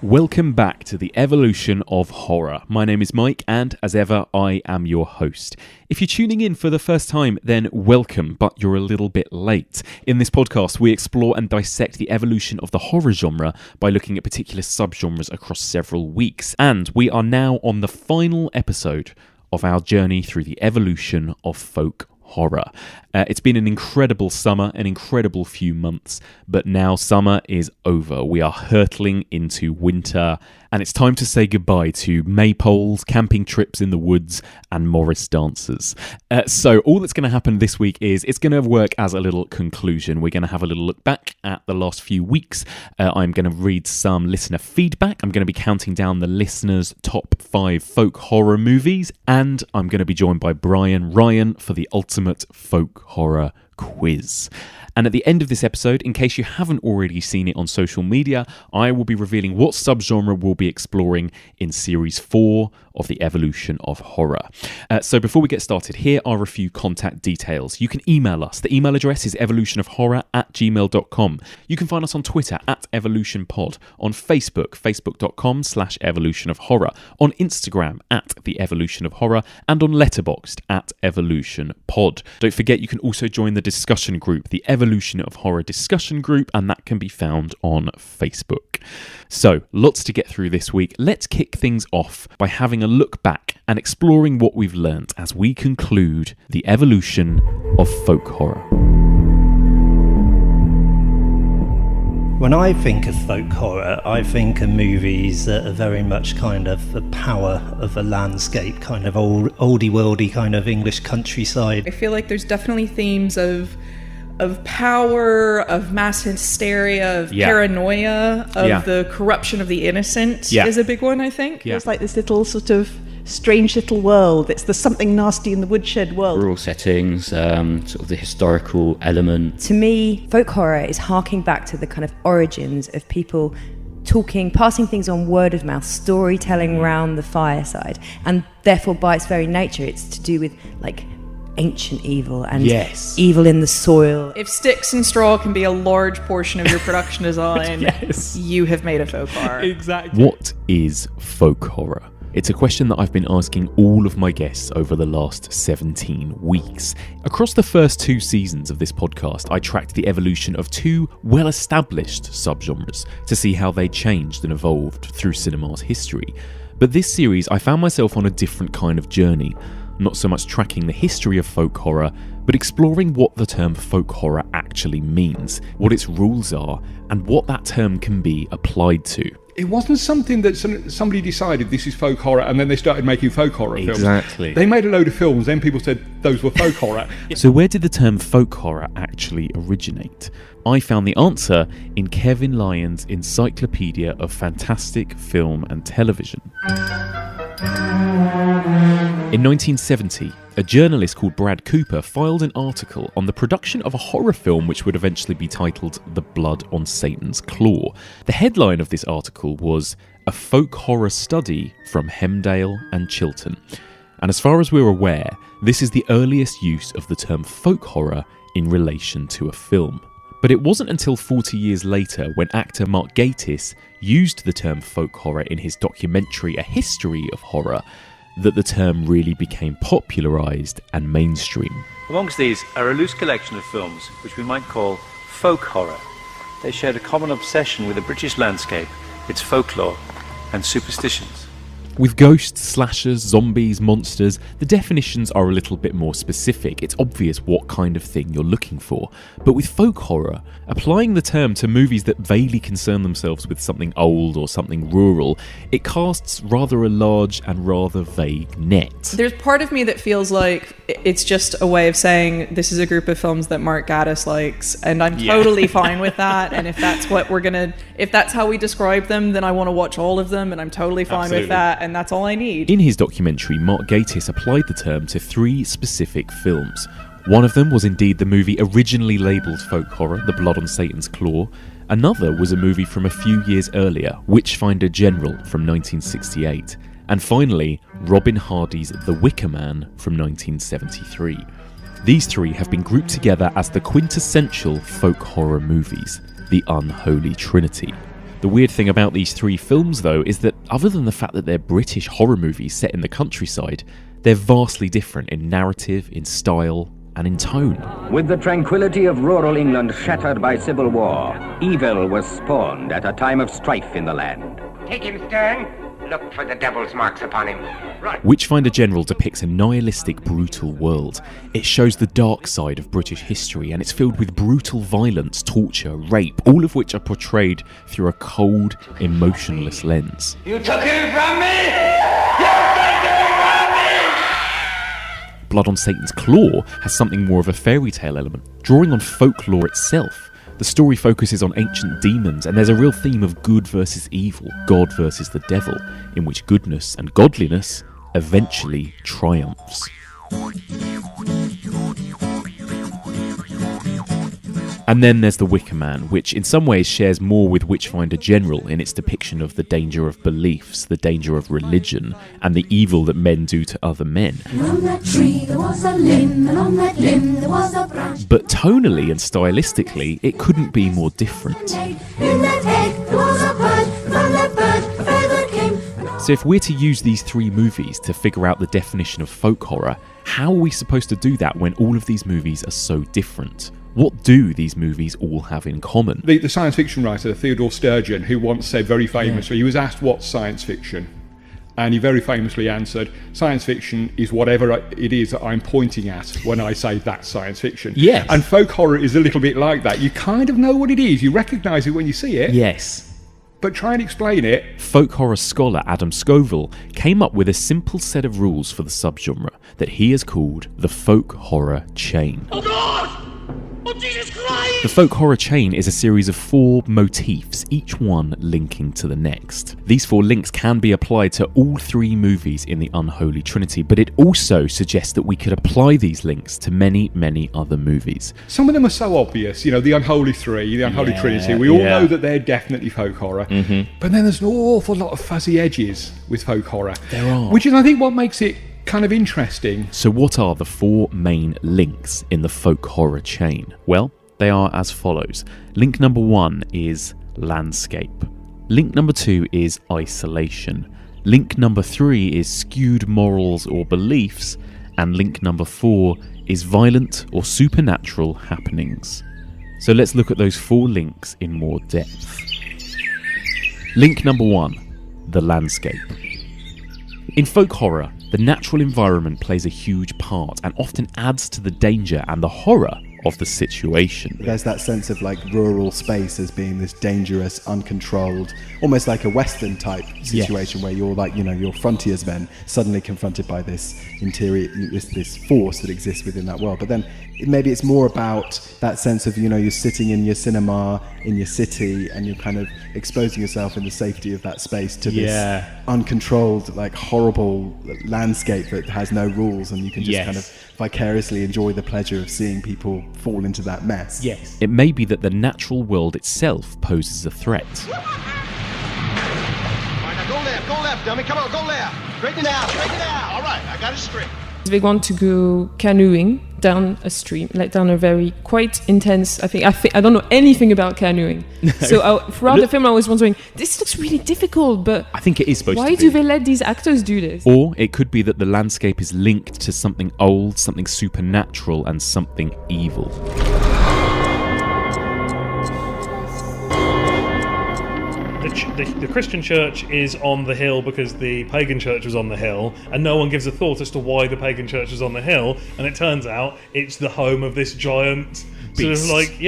Welcome back to the evolution of horror. My name is Mike, and as ever, I am your host. If you're tuning in for the first time, then welcome, but you're a little bit late. In this podcast, we explore and dissect the evolution of the horror genre by looking at particular subgenres across several weeks. And we are now on the final episode of our journey through the evolution of folk horror. It's been an incredible summer, an incredible few months, but now summer is over. We are hurtling into winter, and it's time to say goodbye to maypoles, camping trips in the woods, and Morris dancers. So all that's going to happen this week is it's going to work as a little conclusion. We're going to have a little look back at the last few weeks. I'm going to read some listener feedback. I'm going to be counting down the listeners' top 5 folk horror movies, and I'm going to be joined by Bryan Ryan for the ultimate folk horror quiz. And at the end of this episode, in case you haven't already seen it on social media, I will be revealing what subgenre we'll be exploring in Series 4 of the evolution of horror. So before we get started, here are a few contact details. You can email us. The email address is evolutionofhorror@gmail.com. You can find us on Twitter @evolutionpod, on Facebook, facebook.com/evolutionofhorror, on Instagram @theevolutionofhorror, and on Letterboxd @evolutionpod. Don't forget, you can also join the discussion group, the Evolution of Horror discussion group, and that can be found on Facebook. So, lots to get through this week. Let's kick things off by having a look back and exploring what we've learnt as we conclude the evolution of folk horror. When I think of folk horror, I think of movies that are very much kind of the power of a landscape, kind of oldie-worldy kind of English countryside. I feel like there's definitely themes of power, of mass hysteria, of paranoia, of the corruption of the innocent is a big one, I think. It's like this little sort of strange little world. It's the something nasty in the woodshed world. Rural settings, sort of the historical element. To me, folk horror is harking back to the kind of origins of people talking, passing things on word of mouth, storytelling around the fireside. And therefore, by its very nature, it's to do with like ancient evil and evil in the soil. If sticks and straw can be a large portion of your production design, you have made a folk horror. Exactly. What is folk horror? It's a question that I've been asking all of my guests over the last 17 weeks. Across the first 2 seasons of this podcast, I tracked the evolution of 2 well-established subgenres to see how they changed and evolved through cinema's history. But this series, I found myself on a different kind of journey. Not so much tracking the history of folk horror, but exploring what the term folk horror actually means, what its rules are, and what that term can be applied to. It wasn't something that somebody decided this is folk horror and then they started making folk horror films. Exactly. They made a load of films, then people said those were folk horror. So where did the term folk horror actually originate? I found the answer in Kevin Lyon's Encyclopedia of Fantastic Film and Television. In 1970, a journalist called Brad Cooper filed an article on the production of a horror film which would eventually be titled The Blood on Satan's Claw. The headline of this article was A Folk Horror Study from Hemdale and Chiltern. And as far as we're aware, this is the earliest use of the term folk horror in relation to a film. But it wasn't until 40 years later, when actor Mark Gatiss used the term folk horror in his documentary A History of Horror, that the term really became popularised and mainstream. Amongst these are a loose collection of films which we might call folk horror. They shared a common obsession with the British landscape, its folklore and superstitions. With ghosts, slashers, zombies, monsters, the definitions are a little bit more specific. It's obvious what kind of thing you're looking for. But with folk horror, applying the term to movies that vaguely concern themselves with something old or something rural, it casts rather a large and rather vague net. There's part of me that feels like it's just a way of saying this is a group of films that Mark Gatiss likes, and I'm totally fine with that. And if that's what if that's how we describe them, then I want to watch all of them, and I'm totally fine with that. And that's all I need. In his documentary, Mark Gatiss applied the term to 3 specific films. One of them was indeed the movie originally labelled folk horror, The Blood on Satan's Claw. Another was a movie from a few years earlier, Witchfinder General from 1968. And finally, Robin Hardy's The Wicker Man from 1973. These 3 have been grouped together as the quintessential folk horror movies, the Unholy Trinity. The weird thing about these three films, though, is that other than the fact that they're British horror movies set in the countryside, they're vastly different in narrative, in style, and in tone. With the tranquility of rural England shattered by civil war, evil was spawned at a time of strife in the land. Take him, Stern. Look for the devil's marks upon him. Right. Witchfinder General depicts a nihilistic, brutal world. It shows the dark side of British history, and it's filled with brutal violence, torture, rape, all of which are portrayed through a cold, emotionless lens. You took him from me! You took him from me! Blood on Satan's Claw has something more of a fairy tale element, drawing on folklore itself. The story focuses on ancient demons, and there's a real theme of good versus evil, God versus the devil, in which goodness and godliness eventually triumphs. And then there's The Wicker Man, which in some ways shares more with Witchfinder General in its depiction of the danger of beliefs, the danger of religion, and the evil that men do to other men. And on that tree there was a limb, and on that limb there was a branch. But tonally and stylistically, it couldn't be more different. In that egg there was a bird, from that bird a feather came. So if we're to use these three movies to figure out the definition of folk horror, how are we supposed to do that when all of these movies are so different? What do these movies all have in common? The science fiction writer Theodore Sturgeon, who once said very famously, he was asked what's science fiction, and he very famously answered, science fiction is whatever it is that I'm pointing at when I say that's science fiction. Yes. And folk horror is a little bit like that. You kind of know what it is, you recognise it when you see it. Yes. But try and explain it. Folk horror scholar Adam Scoville came up with a simple set of rules for the subgenre that he has called the folk horror chain. Oh God! Oh, Jesus Christ! The folk horror chain is a series of 4 motifs, each one linking to the next. These 4 links can be applied to all 3 movies in the Unholy Trinity, but it also suggests that we could apply these links to many, many other movies. Some of them are so obvious, you know, the Unholy Three, the Unholy Trinity, we all know that they're definitely folk horror, but then there's an awful lot of fuzzy edges with folk horror. There are. Which is, I think, what makes it kind of interesting. So what are the 4 main links in the folk horror chain? Well, they are as follows. Link number 1 is landscape. Link number 2 is isolation. Link number 3 is skewed morals or beliefs. And link number 4 is violent or supernatural happenings. So let's look at those 4 links in more depth. Link number 1, the landscape. In folk horror, the natural environment plays a huge part and often adds to the danger and the horror of the situation. There's that sense of like rural space as being this dangerous, uncontrolled, almost like a Western type situation where you're like, you know, you're frontiersmen suddenly confronted by this interior, this force that exists within that world. But then maybe it's more about that sense of, you know, you're sitting in your cinema in your city and you're kind of exposing yourself in the safety of that space to this uncontrolled, like horrible landscape that has no rules, and you can just kind of vicariously enjoy the pleasure of seeing people fall into that mess. Yes. It may be that the natural world itself poses a threat. All right, now go left, dummy. Come on, go left. Straighten it out. All right, I got it straight. They want to go canoeing down a stream, like down a very quite intense. I don't know anything about canoeing, so throughout the film I was wondering, this looks really difficult. But I think it is supposed to be. Why do they let these actors do this? Or it could be that the landscape is linked to something old, something supernatural, and something evil. The Christian church is on the hill because the pagan church was on the hill, and no one gives a thought as to why the pagan church is on the hill, and it turns out it's the home of this giant beast. Sort of like,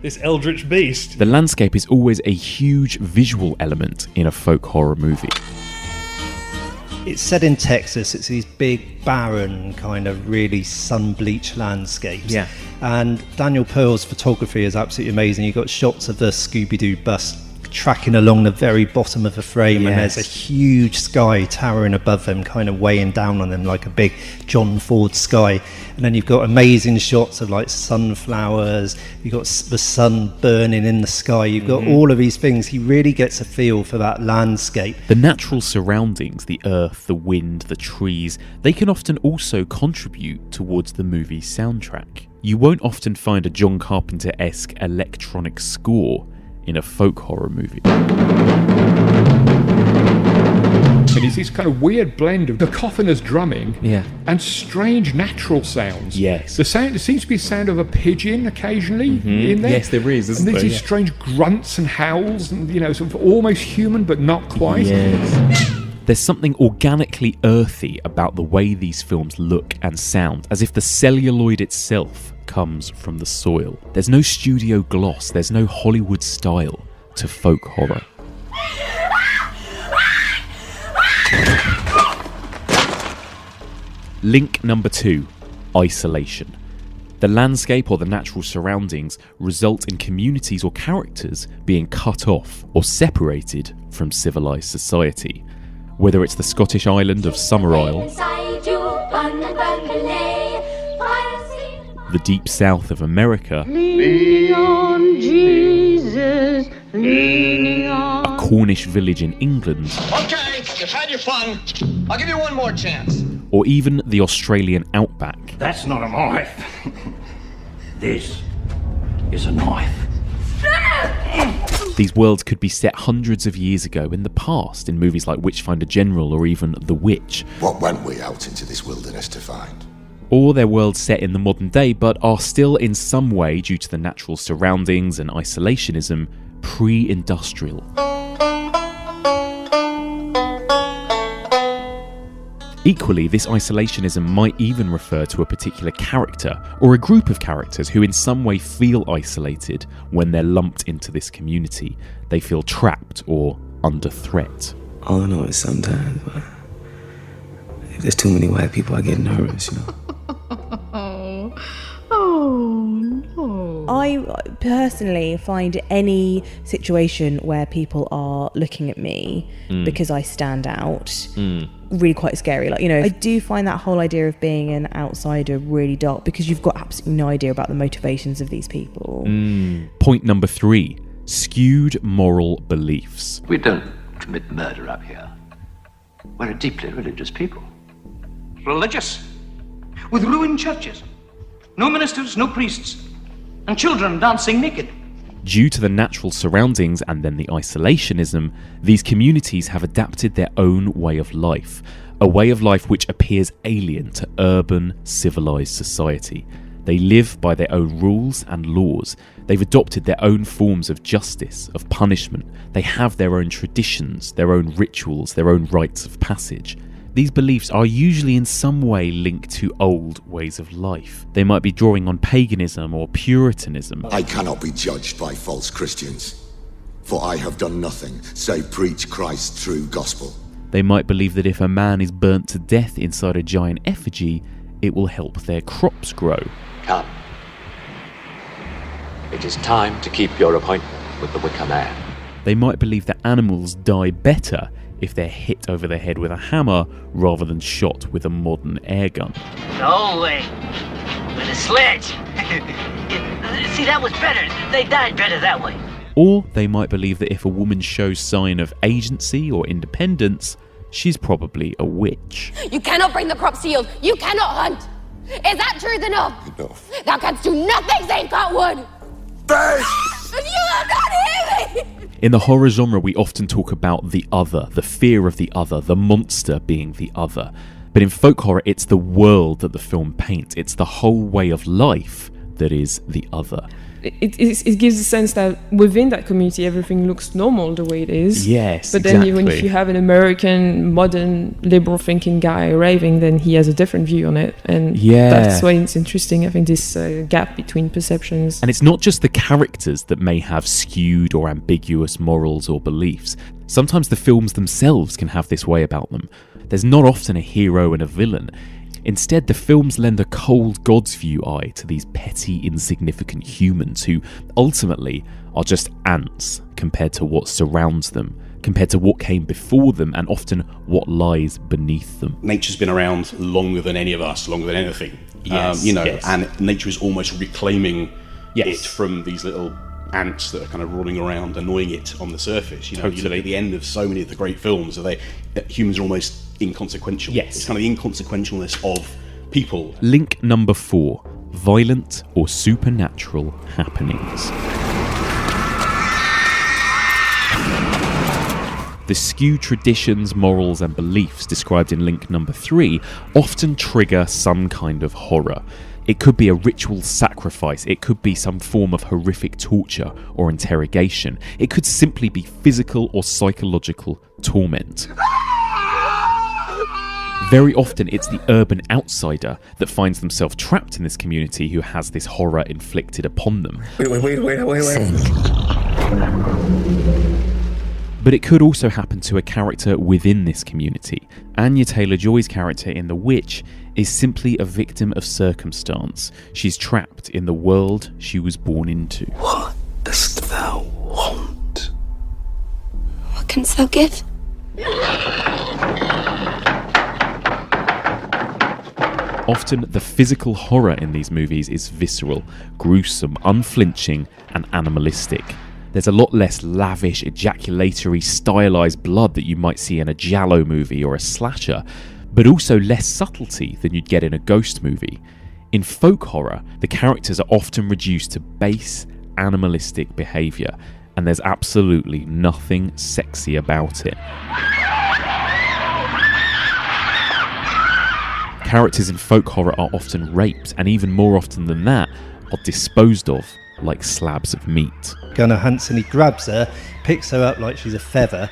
this eldritch beast. The landscape is always a huge visual element in a folk horror movie. It's set in Texas. It's these big, barren, kind of really sun-bleached landscapes. Yeah. And Daniel Pearl's photography is absolutely amazing. You've got shots of the Scooby-Doo bus tracking along the very bottom of the frame, and there's a huge sky towering above them, kind of weighing down on them like a big John Ford sky. And then you've got amazing shots of like sunflowers, you've got the sun burning in the sky, you've got all of these things. He really gets a feel for that landscape. The natural surroundings, the earth, the wind, the trees, they can often also contribute towards the movie's soundtrack. You won't often find a John Carpenter-esque electronic score in a folk horror movie. And it's this kind of weird blend of cacophonous drumming and strange natural sounds. Yes. There seems to be the sound of a pigeon occasionally in there. Yes, there is, isn't and there? there's these strange grunts and howls and, sort of almost human but not quite. Yes. There's something organically earthy about the way these films look and sound, as if the celluloid itself comes from the soil. There's no studio gloss, there's no Hollywood style to folk horror. Link number 2, isolation. The landscape or the natural surroundings result in communities or characters being cut off or separated from civilized society. Whether it's the Scottish island of Summerisle, the deep south of America, Leaning on Jesus, leaning on. a Cornish village in England, Okay, you've had your fun. I'll give you one more chance. or even the Australian outback. That's not a knife. This is a knife. These worlds could be set hundreds of years ago in the past in movies like Witchfinder General or even The Witch. What went we out into this wilderness to find? Or they're worlds set in the modern day but are still in some way, due to the natural surroundings and isolationism, pre-industrial. Equally, this isolationism might even refer to a particular character or a group of characters who in some way feel isolated when they're lumped into this community. They feel trapped or under threat. All I know is sometimes, but if there's too many white people, I get nervous, I personally find any situation where people are looking at me because I stand out really quite scary. I do find that whole idea of being an outsider really dark because you've got absolutely no idea about the motivations of these people. Point number 3, skewed moral beliefs. We don't commit murder up here. We're a deeply religious people. Religious? With ruined churches. No ministers, no priests. And children dancing naked. Due to the natural surroundings and then the isolationism, these communities have adapted their own way of life, a way of life which appears alien to urban, civilized society. They live by their own rules and laws. They've adopted their own forms of justice, of punishment. They have their own traditions, their own rituals, their own rites of passage. These beliefs are usually in some way linked to old ways of life. They might be drawing on paganism or Puritanism. I cannot be judged by false Christians, for I have done nothing save preach Christ's true gospel. They might believe that if a man is burnt to death inside a giant effigy, it will help their crops grow. Come. It is time to keep your appointment with the Wicker Man. They might believe that animals die better if they're hit over the head with a hammer rather than shot with a modern air gun. No way. With a sledge. See, that was better. They died better that way. Or they might believe that if a woman shows sign of agency or independence, she's probably a witch. You cannot bring the crops to yield. You cannot hunt. Is that truth enough? Enough. Thou canst do nothing save cut wood. You have not hear me. In the horror genre, we often talk about the other, the fear of the other, the monster being the other. But in folk horror, it's the world that the film paints. It's the whole way of life that is the other. It gives a sense that within that community everything looks normal the way it is. Yes, but then even if you have an American modern liberal thinking guy arriving, then he has a different view on it, and that's why it's interesting. I think this gap between perceptions. And it's not just the characters that may have skewed or ambiguous morals or beliefs. Sometimes the films themselves can have this way about them. There's not often a hero and a villain. Instead, the films lend a cold God's view eye to these petty, insignificant humans who ultimately are just ants compared to what surrounds them, compared to what came before them, and often what lies beneath them. Nature's been around longer than any of us, longer than anything. And nature is almost reclaiming it from these little ants that are kind of running around, annoying it on the surface. You look at the end of so many of the great films, that humans are almost inconsequential. It's kind of the inconsequentialness of people. Link number 4, violent or supernatural happenings. The skewed traditions, morals and beliefs described in link number 3 often trigger some kind of horror. It could be a ritual sacrifice, it could be some form of horrific torture or interrogation, it could simply be physical or psychological torment. Very often it's the urban outsider that finds themselves trapped in this community who has this horror inflicted upon them. Wait. But it could also happen to a character within this community. Anya Taylor-Joy's character in The Witch is simply a victim of circumstance. She's trapped in the world she was born into. What dost thou want? What canst thou give? Often the physical horror in these movies is visceral, gruesome, unflinching and animalistic. There's a lot less lavish, ejaculatory, stylized blood that you might see in a giallo movie or a slasher, but also less subtlety than you'd get in a ghost movie. In folk horror, the characters are often reduced to base, animalistic behaviour, and there's absolutely nothing sexy about it. Characters in folk horror are often raped, and even more often than that, are disposed of like slabs of meat. Gunnar Hansen, he grabs her, picks her up like she's a feather,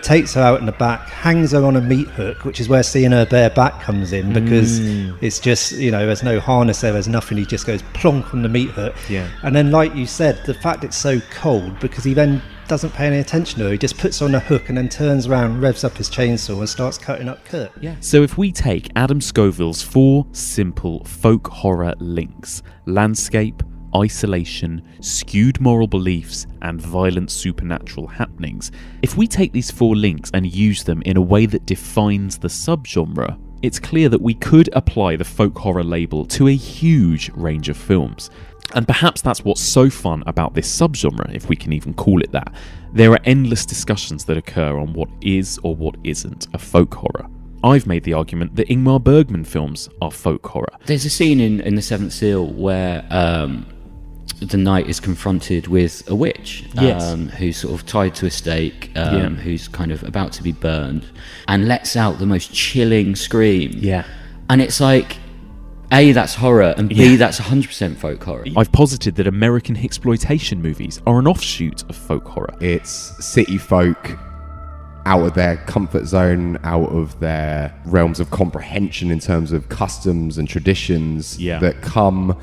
takes her out in the back, hangs her on a meat hook, which is where seeing her bare back comes in, because it's just, there's no harness there, there's nothing, he just goes plonk on the meat hook. Yeah. And then, like you said, the fact it's so cold, because he then doesn't pay any attention to her, he just puts her on a hook and then turns around, revs up his chainsaw and starts cutting up Kurt. Yeah. So if we take Adam Scoville's 4 simple folk horror links: landscape, isolation, skewed moral beliefs, and violent supernatural happenings. If we take these 4 links and use them in a way that defines the subgenre, it's clear that we could apply the folk horror label to a huge range of films. And perhaps that's what's so fun about this subgenre, if we can even call it that. There are endless discussions that occur on what is or what isn't a folk horror. I've made the argument that Ingmar Bergman films are folk horror. There's a scene in The Seventh Seal where the knight is confronted with a witch, who's sort of tied to a stake, who's kind of about to be burned, and lets out the most chilling scream. Yeah. And it's like, A, that's horror, and B, that's 100% folk horror. I've posited that American exploitation movies are an offshoot of folk horror. It's city folk out of their comfort zone, out of their realms of comprehension in terms of customs and traditions that come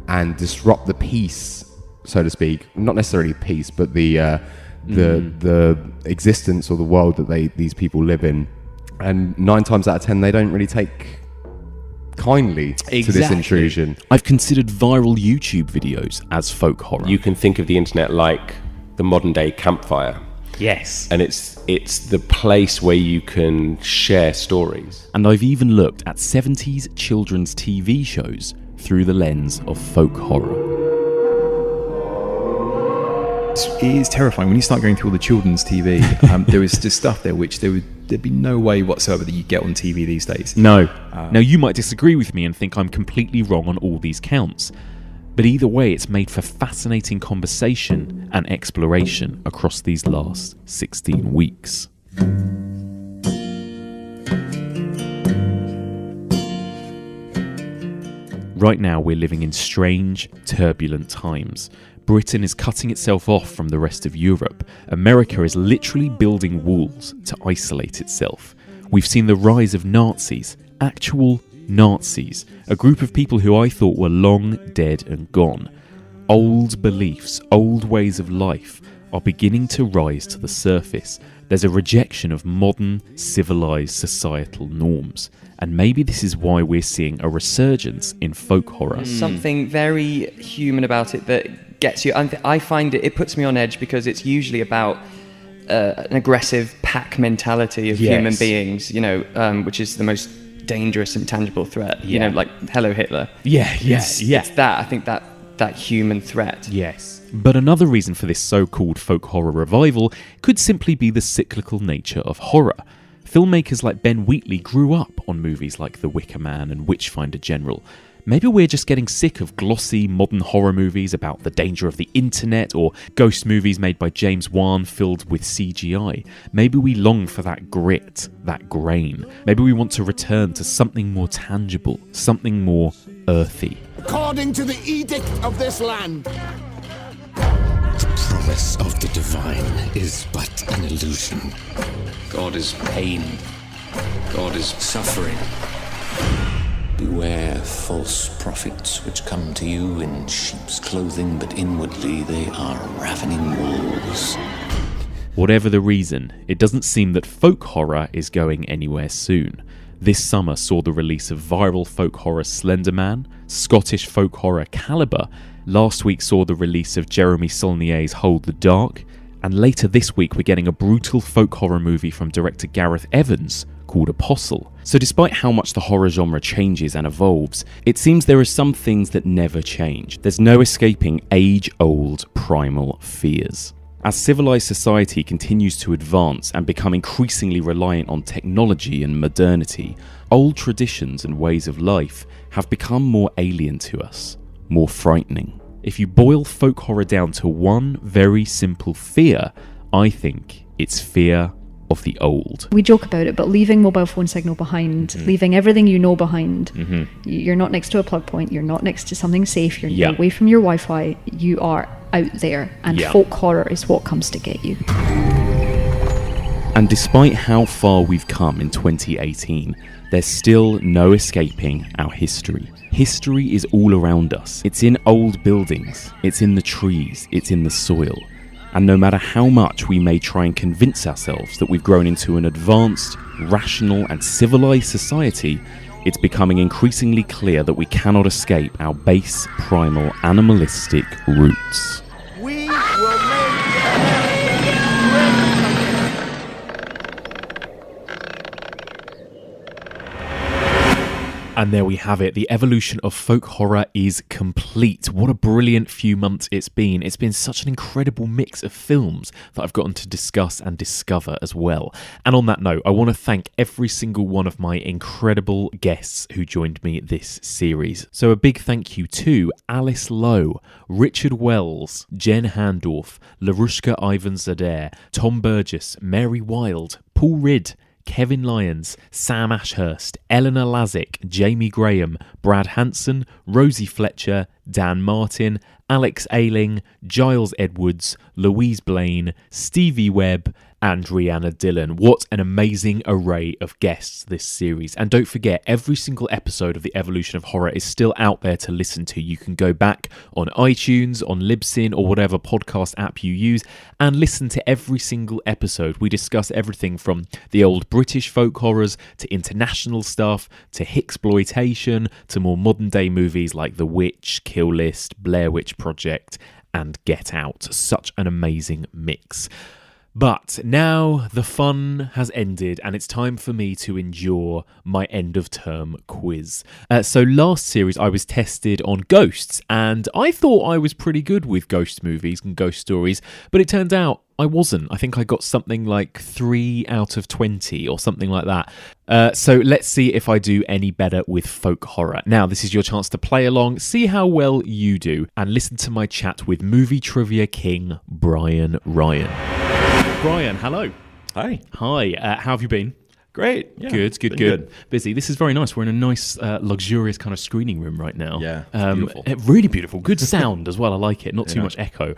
and disrupt the peace, so to speak. Not necessarily peace, but the existence or the world that these people live in. And 9 times out of 10, they don't really take kindly to this intrusion. I've considered viral YouTube videos as folk horror. You can think of the internet like the modern day campfire. Yes. And it's the place where you can share stories. And I've even looked at 70s children's TV shows through the lens of folk horror. It is terrifying when you start going through all the children's TV. There is just stuff there which there'd be no way whatsoever that you get on TV these days. No. Now you might disagree with me and think I'm completely wrong on all these counts. But either way, it's made for fascinating conversation and exploration across these last 16 weeks. Right now, we're living in strange, turbulent times. Britain is cutting itself off from the rest of Europe. America is literally building walls to isolate itself. We've seen the rise of Nazis, actual Nazis, a group of people who I thought were long dead and gone. Old beliefs, old ways of life are beginning to rise to the surface. There's a rejection of modern, civilized societal norms. And maybe this is why we're seeing a resurgence in folk horror. There's something very human about it that gets you. I find it puts me on edge because it's usually about an aggressive pack mentality of human beings, which is the most dangerous and tangible threat. Like Hello Hitler. It's that. I think that human threat. Yes. But another reason for this so-called folk horror revival could simply be the cyclical nature of horror. Filmmakers like Ben Wheatley grew up on movies like The Wicker Man and Witchfinder General. Maybe we're just getting sick of glossy modern horror movies about the danger of the internet, or ghost movies made by James Wan filled with CGI. Maybe we long for that grit, that grain. Maybe we want to return to something more tangible, something more earthy. According to the edict of this land, the promise of the divine is but an illusion. God is pain. God is suffering. Beware false prophets which come to you in sheep's clothing, but inwardly they are ravening wolves. Whatever the reason, it doesn't seem that folk horror is going anywhere soon. This summer saw the release of viral folk horror Slender Man, Scottish folk horror Caliber. Last week saw the release of Jeremy Saulnier's Hold the Dark, and later this week we're getting a brutal folk horror movie from director Gareth Evans called Apostle. So despite how much the horror genre changes and evolves, it seems there are some things that never change. There's no escaping age-old primal fears. As civilized society continues to advance and become increasingly reliant on technology and modernity, old traditions and ways of life have become more alien to us, more frightening. If you boil folk horror down to one very simple fear, I think it's fear of the old. We joke about it, but leaving mobile phone signal behind, leaving everything you know behind, you're not next to a plug point, you're not next to something safe, you're away from your Wi-Fi, you are out there, and folk horror is what comes to get you. And despite how far we've come in 2018, there's still no escaping our history. History is all around us. It's in old buildings, it's in the trees, it's in the soil. And no matter how much we may try and convince ourselves that we've grown into an advanced, rational and civilized society, it's becoming increasingly clear that we cannot escape our base, primal, animalistic roots. We will make And there we have it. The evolution of folk horror is complete. What a brilliant few months it's been. It's been such an incredible mix of films that I've gotten to discuss and discover as well. And on that note, I want to thank every single one of my incredible guests who joined me this series. So a big thank you to Alice Lowe, Richard Wells, Jen Handorf, Larushka Ivan-Zadeh, Tom Burgess, Mary Wild, Paul Ridd, Kevin Lyons, Sam Ashurst, Eleanor Lazick, Jamie Graham, Brad Hanson, Rosie Fletcher, Dan Martin, Alex Ayling, Giles Edwards, Louise Blaine, Stevie Webb, and Rihanna Dillon. What an amazing array of guests this series. And don't forget, every single episode of The Evolution of Horror is still out there to listen to. You can go back on iTunes, on Libsyn, or whatever podcast app you use, and listen to every single episode. We discuss everything from the old British folk horrors, to international stuff, to Hicksploitation, to more modern day movies like The Witch, Kill List, Blair Witch Project, and Get Out. Such an amazing mix. But now the fun has ended and it's time for me to endure my end of term quiz. So last series I was tested on ghosts and I thought I was pretty good with ghost movies and ghost stories, but it turned out I wasn't. I think I got something like 3 out of 20 or something like that. So let's see if I do any better with folk horror. Now, this is your chance to play along, see how well you do, and listen to my chat with movie trivia king Bryan Ryan. Bryan, hello. Hi. Hi. How have you been? Great. Yeah, good. Busy. This is very nice. We're in a nice, luxurious kind of screening room right now. Yeah, beautiful. Really beautiful. Good sound as well. I like it. Not too much echo.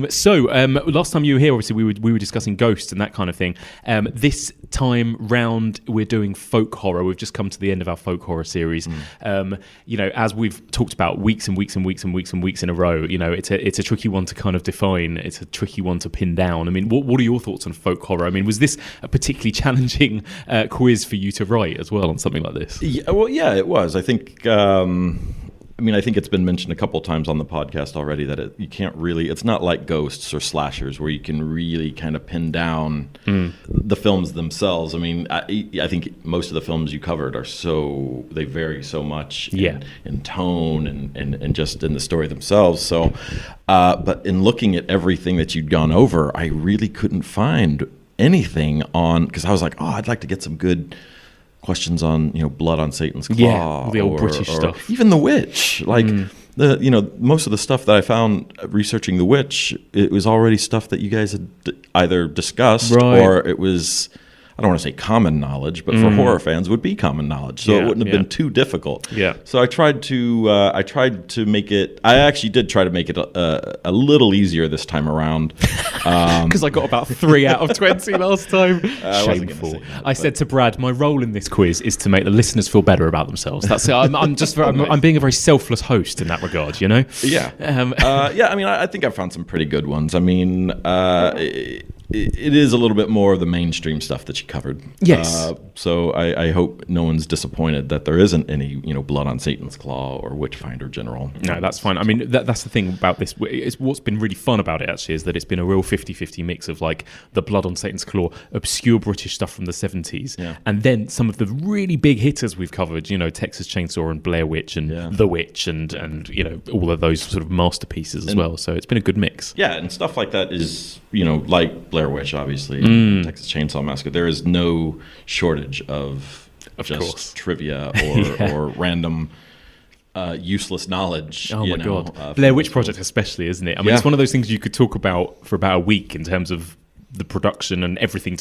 So last time you were here, obviously we were discussing ghosts and that kind of thing. This time round, we're doing folk horror. We've just come to the end of our folk horror series. You know, as we've talked about weeks and weeks and weeks and weeks and weeks in a row, you know, it's a tricky one to kind of define. It's a tricky one to pin down. I mean, what are your thoughts on folk horror? I mean, was this a particularly challenging quiz for you to write as well on something like this? Yeah, well, yeah, it was. I think I think it's been mentioned a couple of times on the podcast already that you can't really, it's not like ghosts or slashers where you can really kind of pin down the films themselves. I mean, I think most of the films you covered are they vary so much in tone and just in the story themselves. So, but in looking at everything that you'd gone over, I really couldn't find anything on, because I was like, I'd like to get some good questions on blood on Satan's claw, Yeah, the old British stuff. even the witch, like most of the stuff that I found researching the witch, it was already stuff that you guys had either discussed or it was, I don't want to say common knowledge, but for horror fans would be common knowledge. So it wouldn't have been too difficult. Yeah. So I tried to make it. I actually did try to make it a little easier this time around. Because I got about 3 out of 20 last time. Shameful. I said to Brad, my role in this quiz is to make the listeners feel better about themselves. That's it. I'm being a very selfless host in that regard. Yeah. Yeah. I mean, I think I found some pretty good ones. I mean, it is a little bit more of the mainstream stuff that you covered. Yes. So I hope no one's disappointed that there isn't any, blood on Satan's claw or Witchfinder General. No, that's fine. I mean, that's the thing about this. What's been really fun about it, actually, is that it's been a real 50-50 mix of, like, the blood on Satan's claw, obscure British stuff from the 70s, and then some of the really big hitters we've covered, Texas Chainsaw and Blair Witch and The Witch and all of those sort of masterpieces as well. So it's been a good mix. Yeah, and stuff like that is, like Blair Witch, obviously, Texas Chainsaw Massacre. There is no shortage of just course. Trivia or random useless knowledge. Oh my god, Blair Witch Project especially, isn't it? I mean, it's one of those things you could talk about for about a week in terms of the production and everything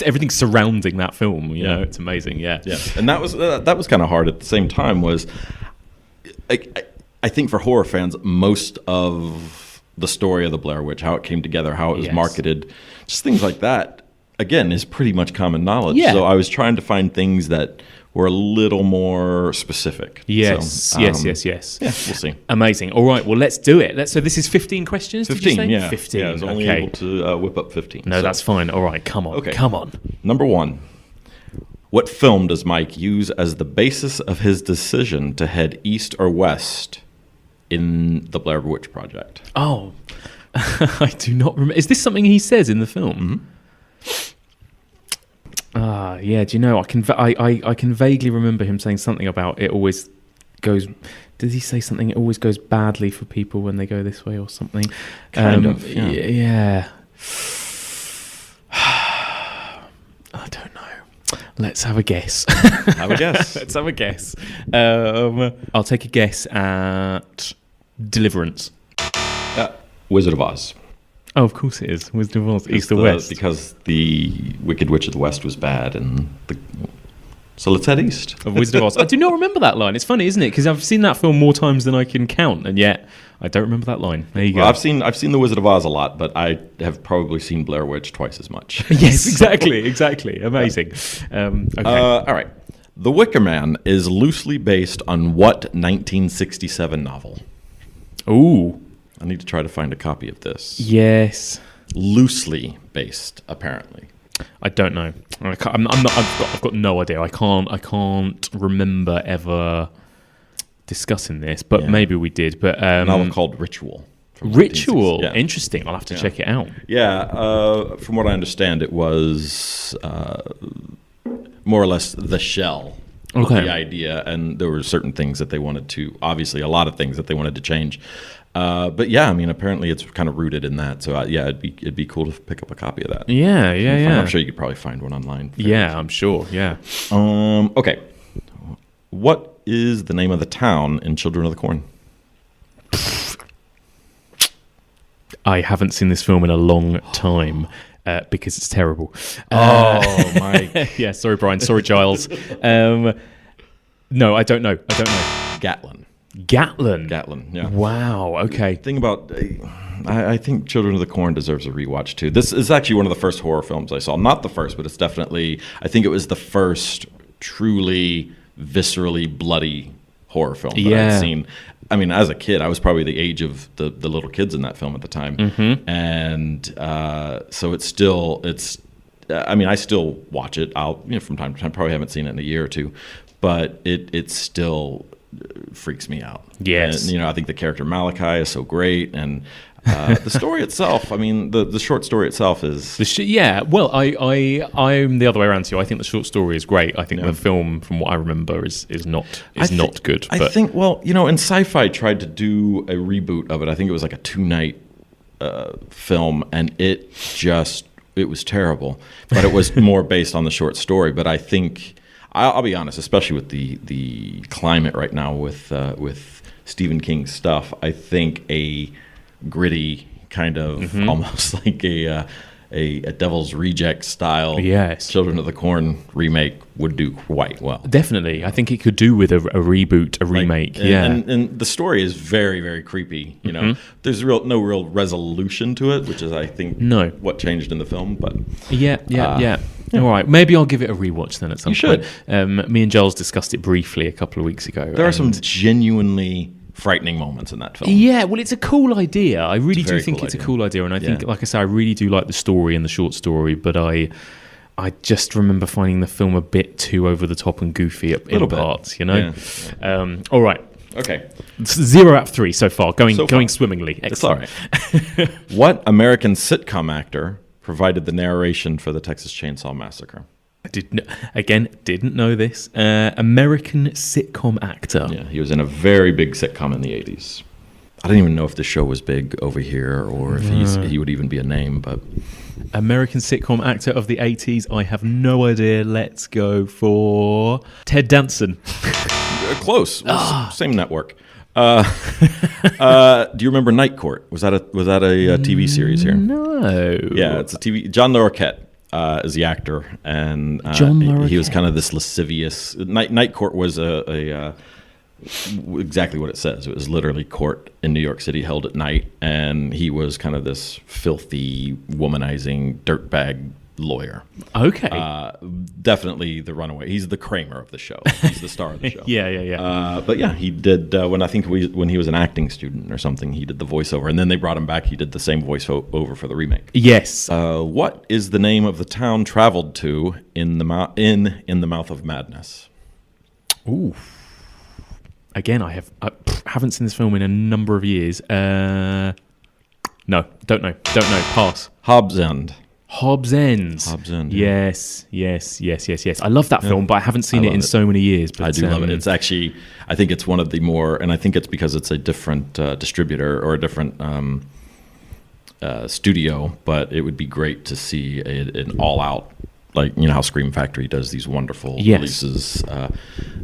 everything surrounding that film. It's amazing. Yeah. And that was kind of hard at the same time. Was I think for horror fans, most of the story of the Blair Witch, how it came together, how it was marketed, just things like that, again, is pretty much common knowledge. Yeah. So I was trying to find things that were a little more specific. Yes, so, yes. Yeah, we'll see. Amazing. All right, well, let's do it. So this is 15 questions, 15, did you say? yeah. 15, I was only able to whip up 15. No, that's fine. All right, come on. Okay. Come on. Number 1. What film does Mike use as the basis of his decision to head east or west in the Blair Witch Project? Oh, I do not remember. Is this something he says in the film? Yeah. Do you know? I can vaguely remember him saying something about it always goes. Does he say something? It always goes badly for people when they go this way or something. Kind of. Yeah. I don't know. Let's have a guess. Have a guess. Let's have a guess. I'll take a guess at Deliverance. Wizard of Oz. Oh, of course it is. Wizard of Oz, East or West. Because the Wicked Witch of the West was bad, so let's head east. Of Wizard of Oz. I do not remember that line. It's funny, isn't it? Because I've seen that film more times than I can count, and yet I don't remember that line. There you go. I've seen the Wizard of Oz a lot, but I have probably seen Blair Witch twice as much. Yes, exactly. Amazing. Okay. All right. The Wicker Man is loosely based on what 1967 novel? Ooh. I need to try to find a copy of this. Yes. Loosely based, apparently. I don't know. I've got no idea. I can't remember ever discussing this, but maybe we did. But a novel called Ritual. Ritual. Yeah. Interesting. I'll have to check it out. Yeah. From what I understand, it was more or less the shell of the idea, and there were certain things that they wanted to. Obviously, a lot of things that they wanted to change. But yeah, I mean, apparently it's kind of rooted in that. So yeah, it'd be cool to pick up a copy of that. Yeah. I'm sure you could probably find one online. Yeah, I'm sure. Yeah. Okay. What is the name of the town in Children of the Corn? I haven't seen this film in a long time. Because it's terrible. Oh, my. Yeah, sorry, Brian. Sorry, Giles. No, I don't know. Gatlin, yeah. Wow, okay. Thing about... I think Children of the Corn deserves a rewatch, too. This is actually one of the first horror films I saw. Not the first, but it's definitely... I think it was the first truly viscerally bloody horror film that I'd seen. I mean, as a kid, I was probably the age of the little kids in that film at the time. Mm-hmm. And so I mean, I still watch it. I'll, from time to time, probably haven't seen it in a year or two, but it still freaks me out. Yes. And, I think the character Malachi is so great. And the story itself, I mean, the short story itself is... Well, I'm the other way around to you. I think the short story is great. I think the film, from what I remember, is not good. I think, and Sci-Fi tried to do a reboot of it. I think it was like a 2-night film, and it was terrible. But it was more based on the short story. But I think I'll be honest, especially with the climate right now with Stephen King's stuff, I think a gritty kind of almost like a Devil's Reject style Children of the Corn remake would do quite well. Definitely. I think it could do with a reboot, a remake. And the story is very, very creepy. You know, there's no real resolution to it, which is, I think, what changed in the film. But yeah. All right, maybe I'll give it a rewatch then at some point. Me and Giles discussed it briefly a couple of weeks ago. There are some genuinely frightening moments in that film. Yeah, well, it's a cool idea. I really do think it's a cool idea, and I think, like I say, I really do like the story and the short story, but I just remember finding the film a bit too over the top and goofy in parts, you know? Yeah. All right. Okay. 0 out of 3 so far, going swimmingly. Excellent. It's all right. What American sitcom actor provided the narration for the Texas Chainsaw Massacre? I didn't know this. American sitcom actor. Yeah, he was in a very big sitcom in the 80s. I don't even know if the show was big over here or if he would even be a name, but... American sitcom actor of the 80s, I have no idea. Let's go for Ted Danson. Close. Same network. Do you remember Night Court? Was that a TV series here? No. Yeah, it's a TV. John Larroquette is the actor, and he was kind of this lascivious. Night Court was exactly what it says. It was literally court in New York City held at night, and he was kind of this filthy, womanizing dirtbag lawyer. Okay. Definitely the runaway. He's the Kramer of the show. He's the star of the show. Yeah. But yeah, he did when he was an acting student or something, he did the voiceover, and then they brought him back. He did the same voiceover for the remake. Yes. What is the name of the town traveled to in the Mouth of Madness? Ooh. Again, I haven't seen this film in a number of years. No, don't know. Pass. Hobbs End. Hobbs End. Yes. I love that film, but I haven't seen it in so many years. But I do love it. It's actually, I think it's one of the more, and I think it's because it's a different distributor or a different studio, but it would be great to see an all-out, like, you know how Scream Factory does these wonderful releases.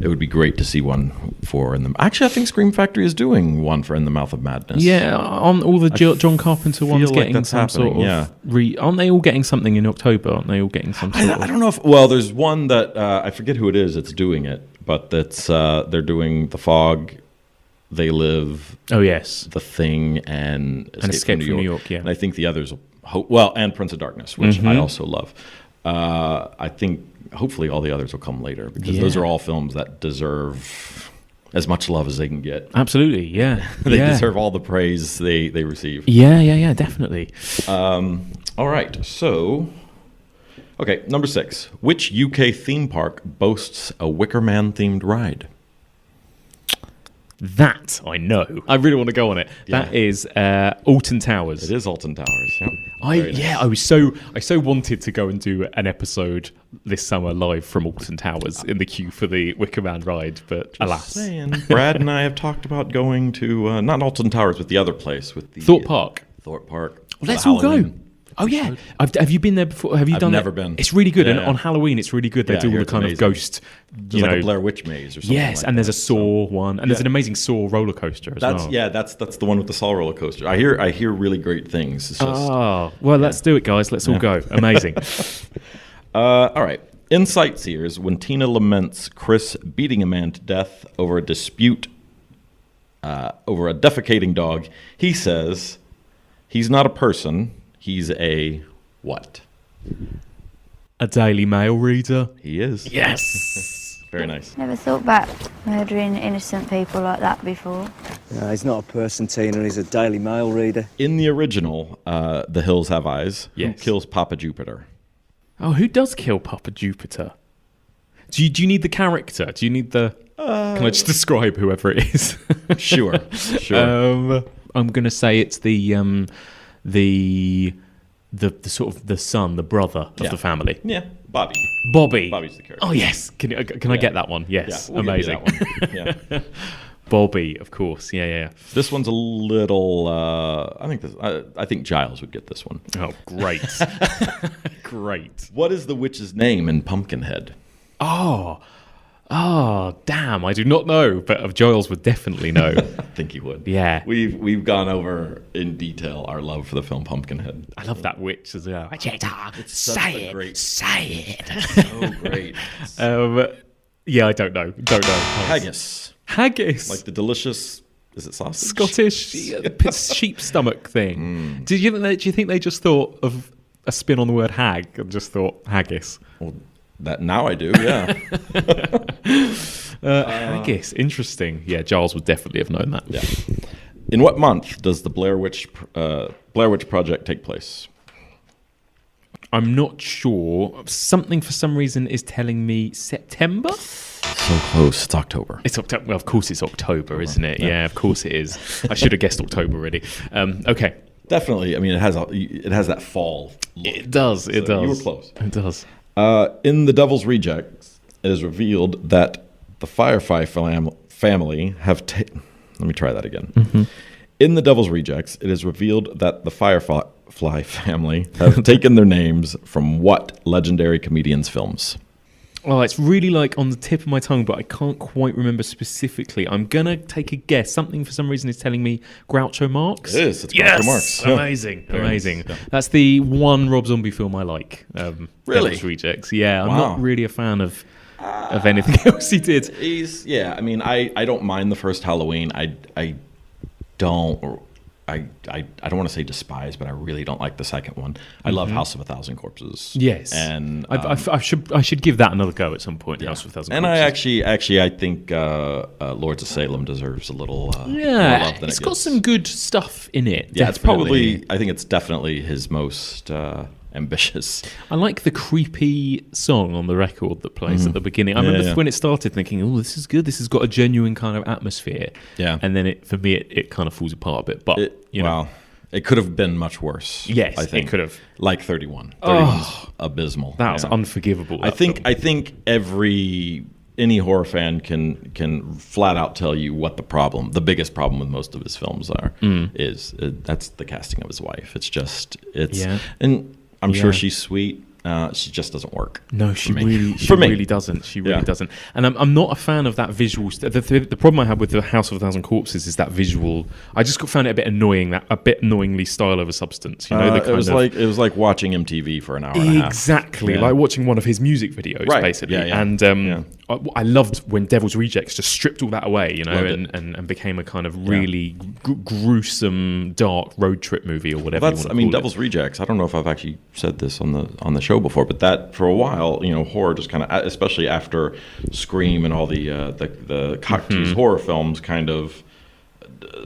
It would be great to see one for Actually, I think Scream Factory is doing one for In the Mouth of Madness. Yeah, on all the John Carpenter ones getting some sort of... aren't they all getting something in October? Aren't they all getting some sort of... I don't know if... Well, there's one that... I forget who it is that's doing it, but that's they're doing The Fog, They Live... Oh, yes. The Thing, and Escape from New York, yeah. And I think the others... and Prince of Darkness, which I also love. I think hopefully all the others will come later, because those are all films that deserve as much love as they can get. Absolutely, yeah. They deserve all the praise they receive. Yeah, definitely. All right, so... Okay, number 6. Which UK theme park boasts a Wicker Man themed ride? That I know. I really want to go on it. Yeah. That is Alton Towers. It is Alton Towers. Yeah. I so wanted to go and do an episode this summer live from Alton Towers in the queue for the Wicker Man ride, but alas. Brad and I have talked about going to not Alton Towers, but the other place with the Thorpe Park. Thorpe Park. Let's all go. Oh yeah, have you been there before? Have you done? I've never been. It's really good, and on Halloween it's really good. They do all the kind of ghost, like a Blair Witch maze or something. Yes, like and there's that. a Saw one, and there's an amazing Saw roller coaster as well. Yeah, that's the one with the Saw roller coaster. I hear really great things. It's just, let's do it, guys. Let's all go. Amazing. All right. In Sightseers, when Tina laments Chris beating a man to death over a dispute over a defecating dog, he says he's not a person. He's a what? A Daily Mail reader. He is. Yes. Very nice. Never thought about murdering innocent people like that before. No, he's not a person, Tina. He's a Daily Mail reader. In the original, The Hills Have Eyes, who kills Papa Jupiter? Oh, who does kill Papa Jupiter? Do you need the character? Do you need the... Can I just describe whoever it is? Sure. I'm going to say it's the sort of the son, the brother of the family. Yeah, Bobby. Bobby's the character. Oh yes, can I get that one? Yes, we'll amazing. Get you that one. Yeah. Bobby, of course. Yeah. This one's a little. I think Giles would get this one. Oh, great, great. What is the witch's name in Pumpkinhead? Oh, Oh, damn, I do not know, but Giles would definitely know. I think he would. Yeah. We've gone over in detail our love for the film Pumpkinhead. I love that witch as well. It's say it. Say it. So great. Yeah, I don't know. Haggis. Haggis. Like the delicious, is it sausage? Scottish sheep stomach thing. Do you think they just thought of a spin on the word hag and just thought haggis? Well, that now I do, yeah. Haggis, interesting. Yeah, Giles would definitely have known that. Yeah. In what month does the Blair Witch Project take place? I'm not sure. Something for some reason is telling me September. So close. It's October. It's October. Well, of course it's October, isn't it? Yeah, of course it is. I should have guessed October already. Okay. Definitely. I mean, it has that fall look. It does. It does. You were close. It does. In The Devil's Rejects, it is revealed that the Firefly family have... Let me try that again. Mm-hmm. In The Devil's Rejects, it is revealed that the Firefly family have taken their names from what legendary comedian's films? Oh, it's really like on the tip of my tongue, but I can't quite remember specifically. I'm going to take a guess. Something for some reason is telling me Groucho Marx. It is. It's Groucho Marx. Yeah. Amazing. Yeah. That's the one Rob Zombie film I like. Really? Devil's Rejects. Yeah, I'm not really a fan of anything else he did. I mean, I don't mind the first Halloween. I don't want to say despise, but I really don't like the second one. I love House of a Thousand Corpses. Yes, and I should give that another go at some point. Yeah. House of a Thousand Corpses. And I think Lords of Salem deserves a little more love than it's got some good stuff in it. Yeah, definitely. I think it's definitely his most ambitious. I like the creepy song on the record that plays at the beginning. I remember when it started thinking, oh, this is good. This has got a genuine kind of atmosphere. Yeah. And then for me, it kind of falls apart a bit. But, it could have been much worse. Yes, I think. It could have. Like 31. 31's abysmal. That was unforgivable. I think any horror fan can flat out tell you what the biggest problem with most of his films is. That's the casting of his wife. And I'm sure she's sweet. She just doesn't work. No, she really doesn't. She really doesn't. And I'm not a fan of that visual. The problem I had with the House of a Thousand Corpses is that visual. I just found it a bit annoying. That a bit annoyingly style over substance. You know, it was like watching MTV for an hour and a half. Exactly, like watching one of his music videos, basically. Yeah, yeah. And I loved when Devil's Rejects just stripped all that away, you know, and became a kind of really gruesome, dark road trip movie or whatever. Devil's Rejects. I don't know if I've actually said this on the show before, but that for a while, horror just kind of, especially after Scream and all the cock-tease horror films kind of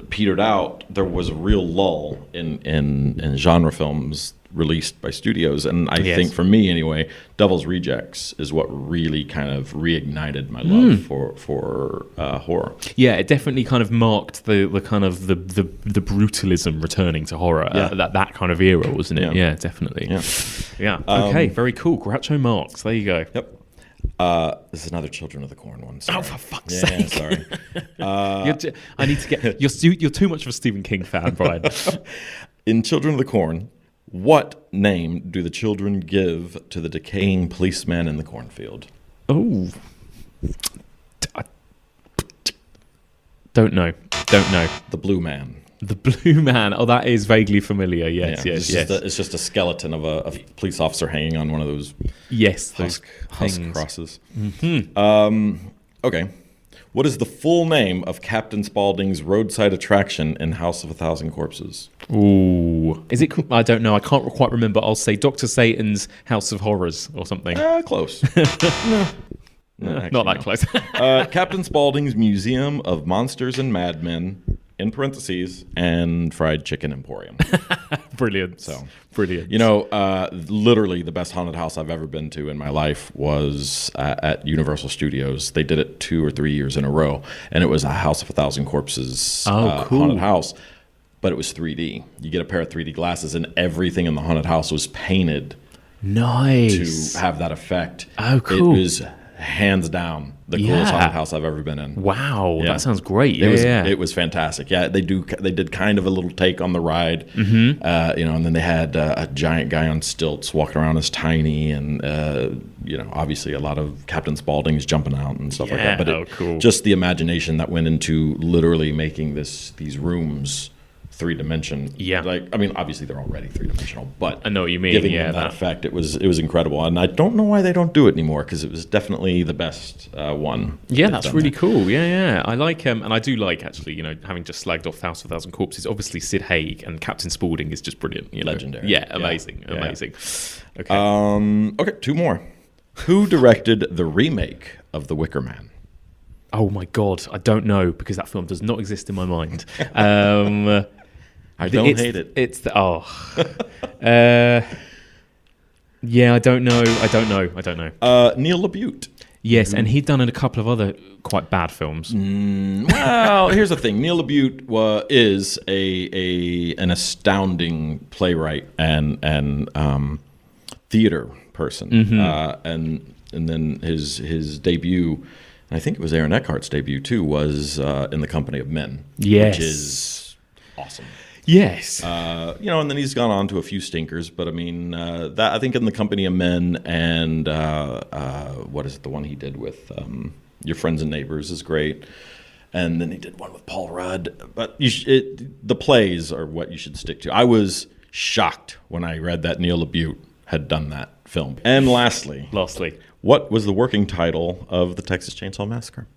petered out. There was a real lull in genre films released by studios, and I think for me anyway, Devil's Rejects is what really kind of reignited my love for horror. Yeah, it definitely kind of marked the kind of the brutalism returning to horror. That kind of era, wasn't it? Yeah, definitely. Yeah. Okay, very cool. Groucho Marx. There you go. Yep. This is another Children of the Corn one. Sorry. Oh, for fuck's sake! Sorry. I need to get. You're too much of a Stephen King fan, Brian. In Children of the Corn, what name do the children give to the decaying policeman in the cornfield? Oh, don't know. The Blue Man. The Blue Man. Oh, that is vaguely familiar. Yes. It's just a skeleton of a police officer hanging on one of those. Yes, husk crosses. Mm-hmm. Okay. What is the full name of Captain Spaulding's roadside attraction in House of a Thousand Corpses? Ooh. Is it? I don't know. I can't quite remember. I'll say Dr. Satan's House of Horrors or something. Close. No, not that close. Captain Spaulding's Museum of Monsters and Madmen, in parentheses, and Fried Chicken Emporium. Brilliant. Brilliant. Literally the best haunted house I've ever been to in my life was at Universal Studios. They did it 2 or 3 years in a row, and it was a House of a Thousand Corpses haunted house, but it was 3D. You get a pair of 3D glasses, and everything in the haunted house was painted nice to have that effect. Oh, cool. It was hands down the coolest haunted house I've ever been in. Wow, that sounds great. It was fantastic. Yeah, they did kind of a little take on the ride, Mm-hmm. and then they had a giant guy on stilts walking around as Tiny, and obviously a lot of Captain Spaulding's jumping out and stuff like that. But cool. Just the imagination that went into literally making these rooms 3-dimension. Yeah. Obviously they're already 3-dimensional, but I know what you mean. Giving them that effect, it was incredible, and I don't know why they don't do it anymore, because it was definitely the best one. Yeah, that's really cool. Yeah. I like and I do like, actually, having just slagged off House of a Thousand Corpses. Obviously, Sid Haig and Captain Spaulding is just brilliant. Legendary. Yeah, amazing. Okay. Okay, 2 more. Who directed the remake of The Wicker Man? Oh my God, I don't know, because that film does not exist in my mind. I don't hate it. It's the yeah, I don't know. Neil LaBute. Yes, and he'd done a couple of other quite bad films. Well, here's the thing: Neil LaBute is an astounding playwright and theater person, Mm-hmm. and then his debut, I think it was Aaron Eckhart's debut too, was In the Company of Men, yes, which is awesome. Yes. And then he's gone on to a few stinkers, but I mean, that I think In the Company of Men and what is it? The one he did with Your Friends and Neighbors is great. And then he did one with Paul Rudd. But the plays are what you should stick to. I was shocked when I read that Neil LaBute had done that film. And lastly, what was the working title of the Texas Chainsaw Massacre?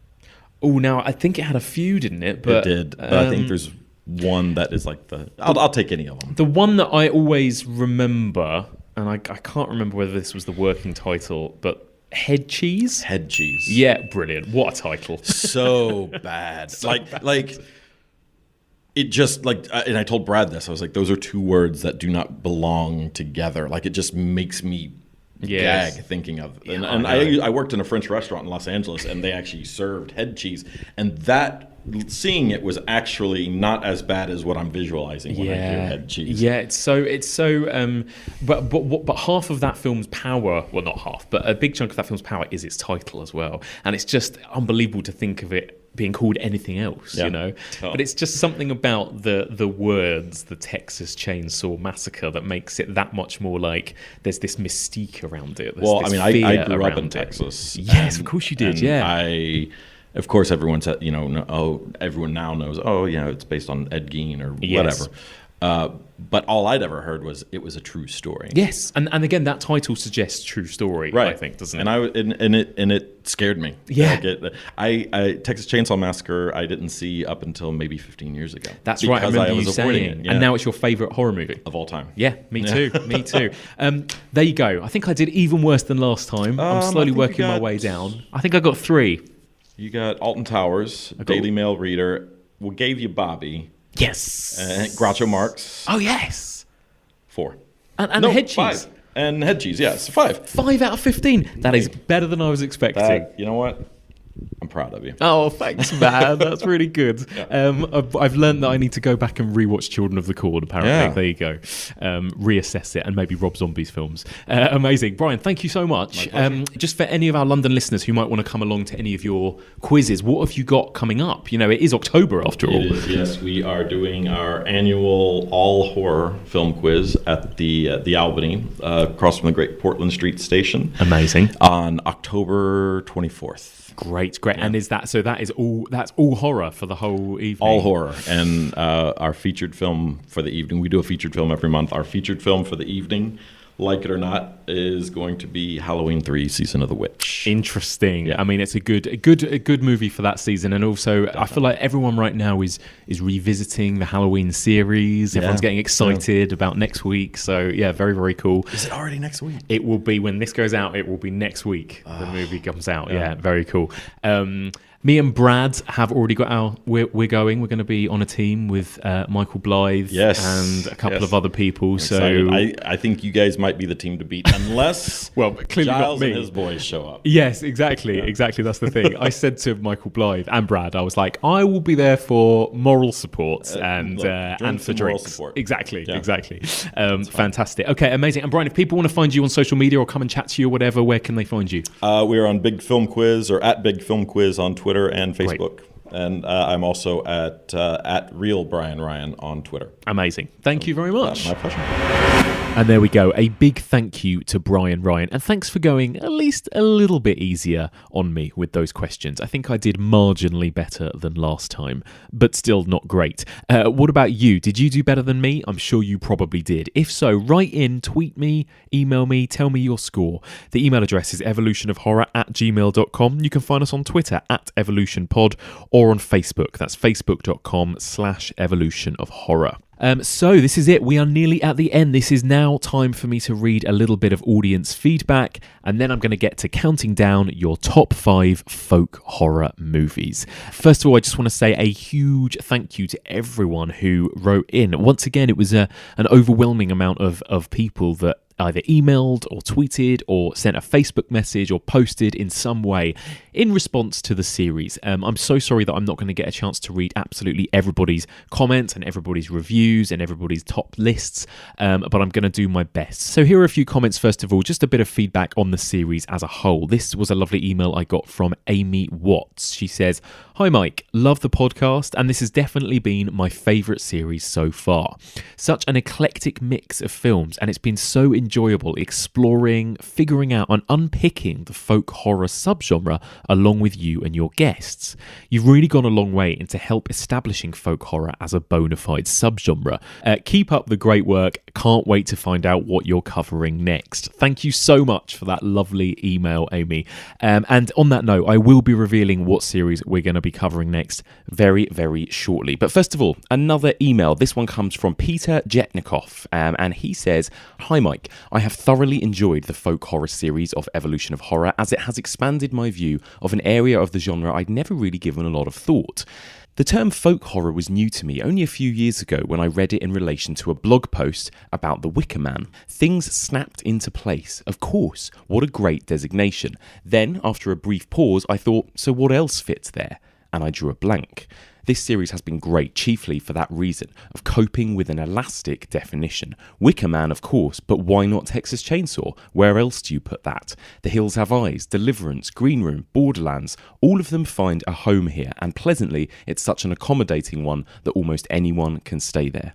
Oh, now I think it had a few, didn't it? But it did. But I think there's one that is like I'll take any of them. The one that I always remember, and I can't remember whether this was the working title, but Head Cheese? Head Cheese. Yeah, brilliant. What a title. So bad. Like it just and I told Brad this, I was like, those are 2 words that do not belong together. Like it just makes me gag thinking of it. And I worked in a French restaurant in Los Angeles, and they actually served head cheese, and that seeing it was actually not as bad as what I'm visualizing when I hear head cheese. Yeah, it's so but half of that film's power, well, not half, but a big chunk of that film's power is its title as well, and it's just unbelievable to think of it being called anything else, but it's just something about the words, the Texas Chainsaw Massacre, that makes it that much more like there's this mystique around it. I grew up in Texas. Yes, of course you did. Of course, everyone said, everyone now knows, it's based on Ed Gein or whatever. But all I'd ever heard was it was a true story. Yes, and again, that title suggests true story, right. I think, doesn't it? And it scared me. Yeah. Texas Chainsaw Massacre, I didn't see up until maybe 15 years ago. That's right, I remember you saying. And now it's your favourite horror movie. Of all time. Yeah, me too, me too. There you go. I think I did even worse than last time. I'm slowly working my way down. I think I got 3. You got Alton Towers, Daily Mail reader. We gave you Bobby. Yes. Groucho Marx. Oh, yes. 4. And Head Cheese. 5. And Head Cheese, yes. 5. 5 out of 15. That is better than I was expecting. You know what? I'm proud of you. Oh, thanks, man. That's really good. I've learned that I need to go back and rewatch Children of the Corn, apparently. Yeah. There you go. Reassess it, and maybe Rob Zombie's films. Amazing. Bryan, thank you so much. Just for any of our London listeners who might want to come along to any of your quizzes, what have you got coming up? It is October after all. Yes, we are doing our annual all horror film quiz at the Albany, across from the Great Portland Street Station. Amazing. On October 24th. Great. Yeah. And that's all horror for the whole evening? All horror. And our featured film for the evening, we do a featured film every month. Our featured film for the evening, like it or not, is going to be Halloween 3: Season of the Witch. Interesting. Yeah. I mean, it's a good movie for that season, and also definitely. I feel like everyone right now is revisiting the Halloween series. Everyone's getting excited about next week. So yeah, very, very cool. Is it already next week? It will be when this goes out. It will be next week. The movie comes out. Yeah, very cool. Me and Brad have already got we're going to be on a team with Michael Blythe and a couple of other people. I think you guys might be the team to beat unless well, clearly Giles not me. And his boys show up. Yes, exactly. That's the thing. I said to Michael Blythe and Brad, I was like, I will be there for moral support and for drinks. Support. Exactly. Fantastic. Okay, amazing. And Bryan, if people want to find you on social media or come and chat to you or whatever, where can they find you? We're on Big Film Quiz or at Big Film Quiz on Twitter and Facebook. Great. And I'm also at Real Bryan Ryan on Twitter. Amazing. Thank you very much. My pleasure. And there we go. A big thank you to Bryan Ryan. And thanks for going at least a little bit easier on me with those questions. I think I did marginally better than last time, but still not great. What about you? Did you do better than me? I'm sure you probably did. If so, write in, tweet me, email me, tell me your score. The email address is evolutionofhorror@gmail.com. You can find us on Twitter @evolutionpod or on Facebook. That's facebook.com/evolutionofhorror. So this is it. We are nearly at the end. This is now time for me to read a little bit of audience feedback, and then I'm going to get to counting down your top 5 folk horror movies. First of all, I just want to say a huge thank you to everyone who wrote in. Once again, it was an overwhelming amount of people that either emailed or tweeted or sent a Facebook message or posted in some way in response to the series. I'm so sorry that I'm not going to get a chance to read absolutely everybody's comments and everybody's reviews and everybody's top lists, but I'm going to do my best. So here are a few comments. First of all, just a bit of feedback on the series as a whole. This was a lovely email I got from Amy Watts. She says, "Hi Mike, love the podcast and this has definitely been my favourite series so far. Such an eclectic mix of films and it's been so enjoyable exploring, figuring out and unpicking the folk horror subgenre along with you and your guests. You've really gone a long way into help establishing folk horror as a bona fide subgenre. Keep up the great work. Can't wait to find out what you're covering next." Thank you so much for that lovely email, Amy. And on that note, I will be revealing what series we're going to be covering next very, very shortly. But first of all, another email. This one comes from Peter Jetnikoff, and he says, "Hi Mike, I have thoroughly enjoyed the folk horror series of Evolution of Horror as it has expanded my view of an area of the genre I'd never really given a lot of thought. The term folk horror was new to me only a few years ago when I read it in relation to a blog post about the Wicker Man. Things snapped into place. Of course, what a great designation. Then, after a brief pause, I thought, so what else fits there? And I drew a blank. This series has been great, chiefly for that reason, of coping with an elastic definition. Wicker Man, of course, but why not Texas Chainsaw? Where else do you put that? The Hills Have Eyes, Deliverance, Green Room, Borderlands, all of them find a home here, and pleasantly, it's such an accommodating one that almost anyone can stay there.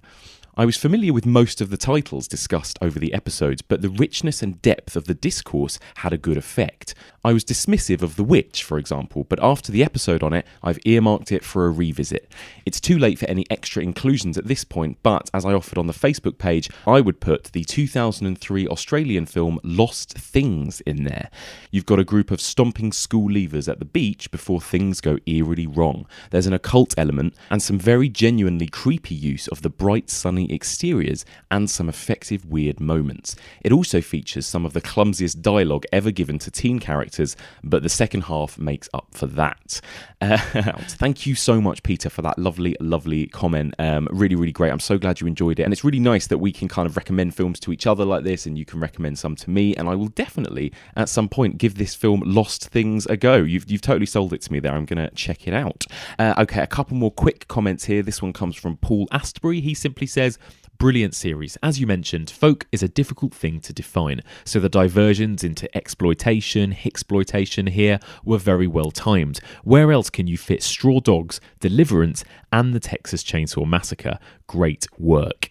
I was familiar with most of the titles discussed over the episodes, but the richness and depth of the discourse had a good effect. I was dismissive of The Witch, for example, but after the episode on it, I've earmarked it for a revisit. It's too late for any extra inclusions at this point, but as I offered on the Facebook page, I would put the 2003 Australian film Lost Things in there. You've got a group of stomping school leavers at the beach before things go eerily wrong. There's an occult element and some very genuinely creepy use of the bright sunny exteriors and some effective weird moments. It also features some of the clumsiest dialogue ever given to teen characters, but the second half makes up for that. Thank you so much, Peter, for that lovely, lovely comment. Really, really great. I'm so glad you enjoyed it. And it's really nice that we can kind of recommend films to each other like this, and you can recommend some to me, and I will definitely, at some point, give this film Lost Things a go. You've totally sold it to me there. I'm going to check it out. Okay, a couple more quick comments here. This one comes from Paul Astbury. He simply says, "Brilliant series. As you mentioned, folk is a difficult thing to define, so the diversions into exploitation, hicksploitation here were very well timed. Where else can you fit Straw Dogs, Deliverance, and the Texas Chainsaw Massacre? Great work."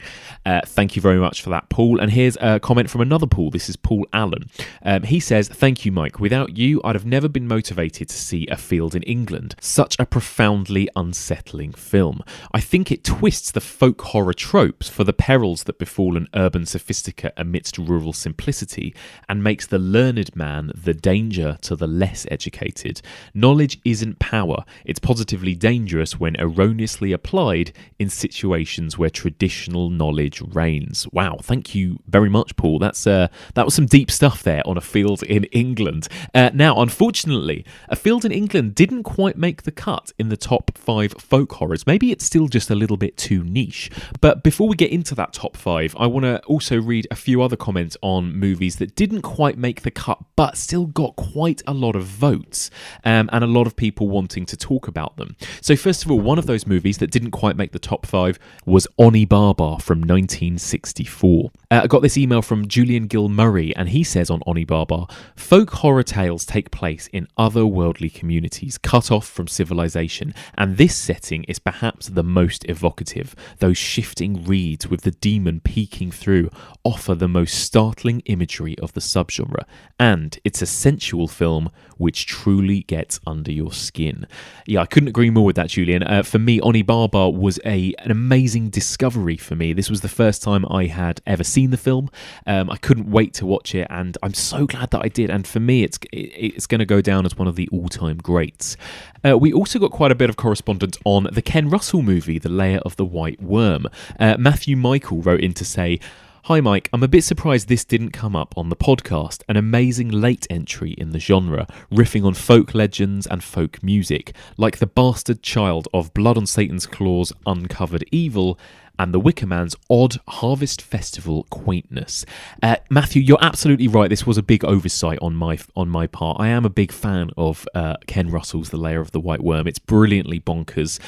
Thank you very much for that, Paul. And here's a comment from another Paul. This is Paul Allen. He says, "Thank you, Mike. Without you, I'd have never been motivated to see A Field in England. Such a profoundly unsettling film. I think it twists the folk horror tropes for the perils that befall an urban sophisticate amidst rural simplicity, and makes the learned man the danger to the less educated. Knowledge isn't power. It's positively dangerous when erroneously applied in situations where traditional knowledge reigns. Wow, thank you very much, Paul. That was some deep stuff there on A Field in England. Now, unfortunately, A Field in England didn't quite make the cut in the top 5 folk horrors. Maybe it's still just a little bit too niche. But before we get into that top 5, I want to also read a few other comments on movies that didn't quite make the cut but still got quite a lot of votes, and a lot of people wanting to talk about them. So first of all, one of those movies that didn't quite make the top 5 was Oni Baba from 1964. I got this email from Julian Gill Murray, and he says on Oni Baba, folk horror tales take place in otherworldly communities cut off from civilization, and this setting is perhaps the most evocative. Those shifting reeds with the demon peeking through offer the most startling imagery of the subgenre, and it's a sensual film which truly gets under your skin. Yeah, I couldn't agree more with that, Julian. For me, Oni Baba was an amazing discovery for me. This was the first time I had ever seen the film. I couldn't wait to watch it, and I'm so glad that I did. And for me, it's going to go down as one of the all-time greats. We also got quite a bit of correspondence on the Ken Russell movie, The Lair of the White Worm. Matthew Michael wrote in to say, "Hi Mike, I'm a bit surprised this didn't come up on the podcast. An amazing late entry in the genre, riffing on folk legends and folk music, like the bastard child of Blood on Satan's Claw's Uncovered Evil, and the Wicker Man's odd Harvest Festival quaintness." Matthew, you're absolutely right. This was a big oversight on my part. I am a big fan of Ken Russell's The Lair of the White Worm. It's brilliantly bonkers.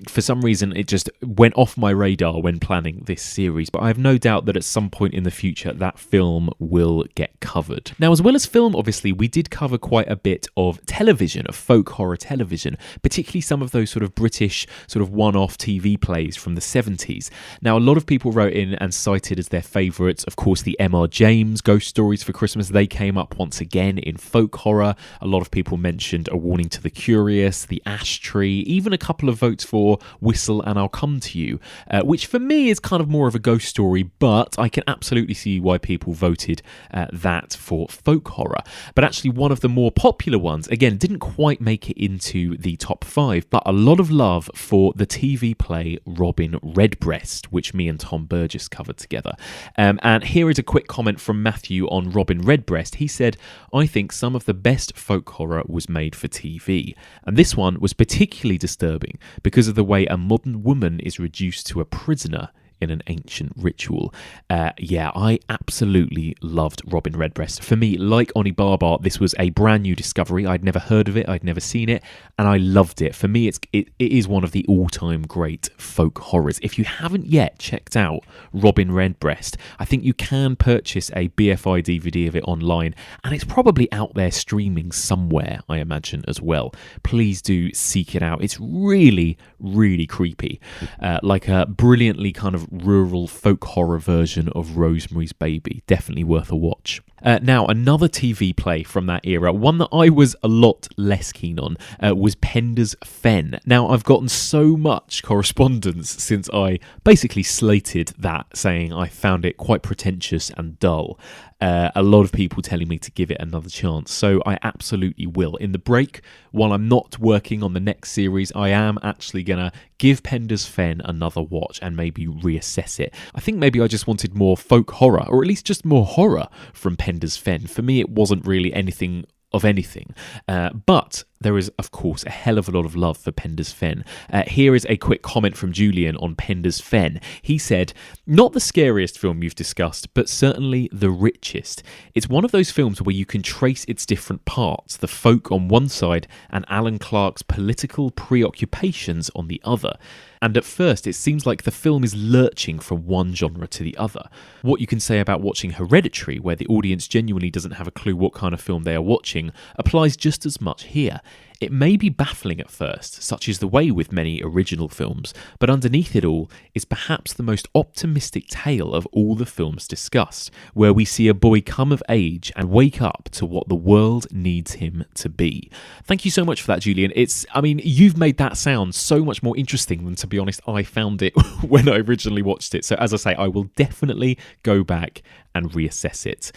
For some reason, it just went off my radar when planning this series, but I have no doubt that at some point in the future, that film will get covered. Now, as well as film, obviously, we did cover quite a bit of television, of folk horror television, particularly some of those sort of British sort of one-off TV plays from the 70s. Now, a lot of people wrote in and cited as their favourites, of course, the M.R. James Ghost Stories for Christmas. They came up once again in folk horror. A lot of people mentioned A Warning to the Curious, The Ash Tree, even a couple of votes for Whistle and I'll Come to You, which for me is kind of more of a ghost story, but I can absolutely see why people voted that for folk horror. But actually, one of the more popular ones, again, didn't quite make it into the top 5, but a lot of love for the TV play Robin Redbreast, which me and Tom Burgess covered together. And here is a quick comment from Matthew on Robin Redbreast. He said, "I think some of the best folk horror was made for TV. And this one was particularly disturbing because of the way a modern woman is reduced to a prisoner in an ancient ritual." Yeah, I absolutely loved Robin Redbreast. For me, like Oni Baba, this was a brand new discovery. I'd never heard of it, I'd never seen it, and I loved it. For me, it is one of the all-time great folk horrors. If you haven't yet checked out Robin Redbreast, I think you can purchase a BFI DVD of it online, and it's probably out there streaming somewhere, I imagine, as well. Please do seek it out. It's really, really creepy. Like a brilliantly kind of rural folk horror version of Rosemary's Baby. Definitely worth a watch. Now, another TV play from that era, one that I was a lot less keen on, was Penda's Fen. Now, I've gotten so much correspondence since I basically slated that, saying I found it quite pretentious and dull. A lot of people telling me to give it another chance, so I absolutely will. In the break, while I'm not working on the next series, I am actually going to give Penda's Fen another watch and maybe reassess it. I think maybe I just wanted more folk horror, or at least just more horror from Penda's Fen. For me, it wasn't really anything of anything, but there is, of course, a hell of a lot of love for Penda's Fen. Here is a quick comment from Julian on Penda's Fen. He said, "Not the scariest film you've discussed, but certainly the richest. It's one of those films where you can trace its different parts, the folk on one side and Alan Clark's political preoccupations on the other. And at first, it seems like the film is lurching from one genre to the other. What you can say about watching Hereditary, where the audience genuinely doesn't have a clue what kind of film they are watching, applies just as much here. It may be baffling at first, such is the way with many original films, but underneath it all is perhaps the most optimistic tale of all the films discussed, where we see a boy come of age and wake up to what the world needs him to be. Thank you so much for that, Julian. You've made that sound so much more interesting than, to be honest, I found it when I originally watched it. So as I say, I will definitely go back and reassess it.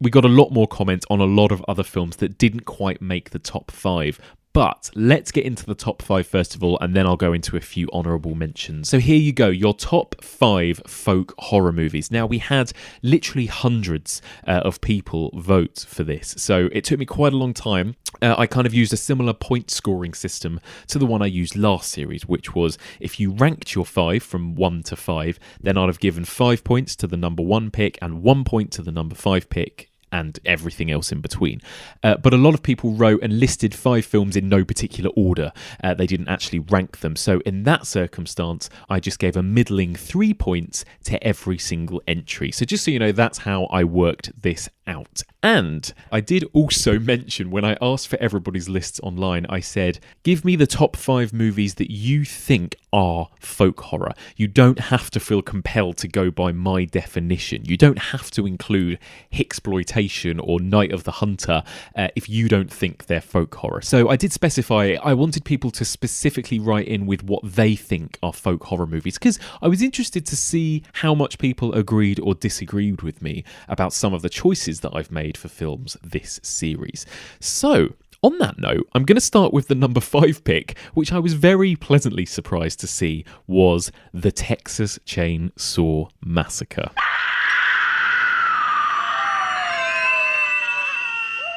We got a lot more comments on a lot of other films that didn't quite make the top 5. But let's get into the top 5 first of all, and then I'll go into a few honourable mentions. So here you go, your top 5 folk horror movies. Now, we had literally hundreds of people vote for this, so it took me quite a long time. I kind of used a similar point scoring system to the one I used last series, which was if you ranked your 5 from 1 to 5, then I'd have given 5 points to the number 1 pick and 1 point to the number 5 pick, and everything else in between. But a lot of people wrote and listed 5 films in no particular order. They didn't actually rank them. So in that circumstance, I just gave a middling 3 points to every single entry. So just so you know, that's how I worked this out. And I did also mention, when I asked for everybody's lists online, I said, give me the top 5 movies that you think are folk horror. You don't have to feel compelled to go by my definition. You don't have to include Hicksploitation or Night of the Hunter if you don't think they're folk horror. So I did specify, I wanted people to specifically write in with what they think are folk horror movies, because I was interested to see how much people agreed or disagreed with me about some of the choices that I've made for films this series. So on that note, I'm going to start with the number 5 pick, which I was very pleasantly surprised to see was the Texas Chainsaw Massacre.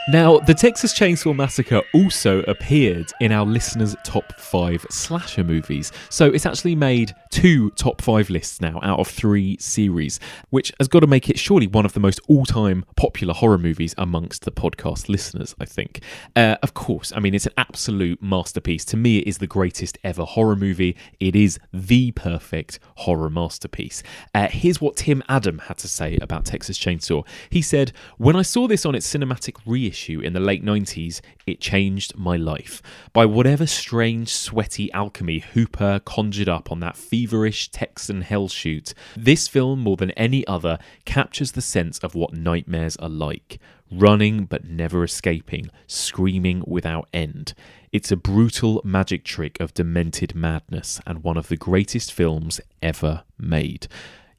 Now, the Texas Chainsaw Massacre also appeared in our listeners' top 5 slasher movies, so it's actually made 2 top 5 lists now out of 3 series, which has got to make it surely one of the most all-time popular horror movies amongst the podcast listeners, I think. Of course, it's an absolute masterpiece. To me, it is the greatest ever horror movie. It is the perfect horror masterpiece. Here's what Tim Adam had to say about Texas Chainsaw. He said, "When I saw this on its cinematic reissue in the late 90s, it changed my life. By whatever strange, sweaty alchemy Hooper conjured up on that feverish Texan hell shoot, this film, more than any other, captures the sense of what nightmares are like. Running but never escaping, screaming without end. It's a brutal magic trick of demented madness and one of the greatest films ever made."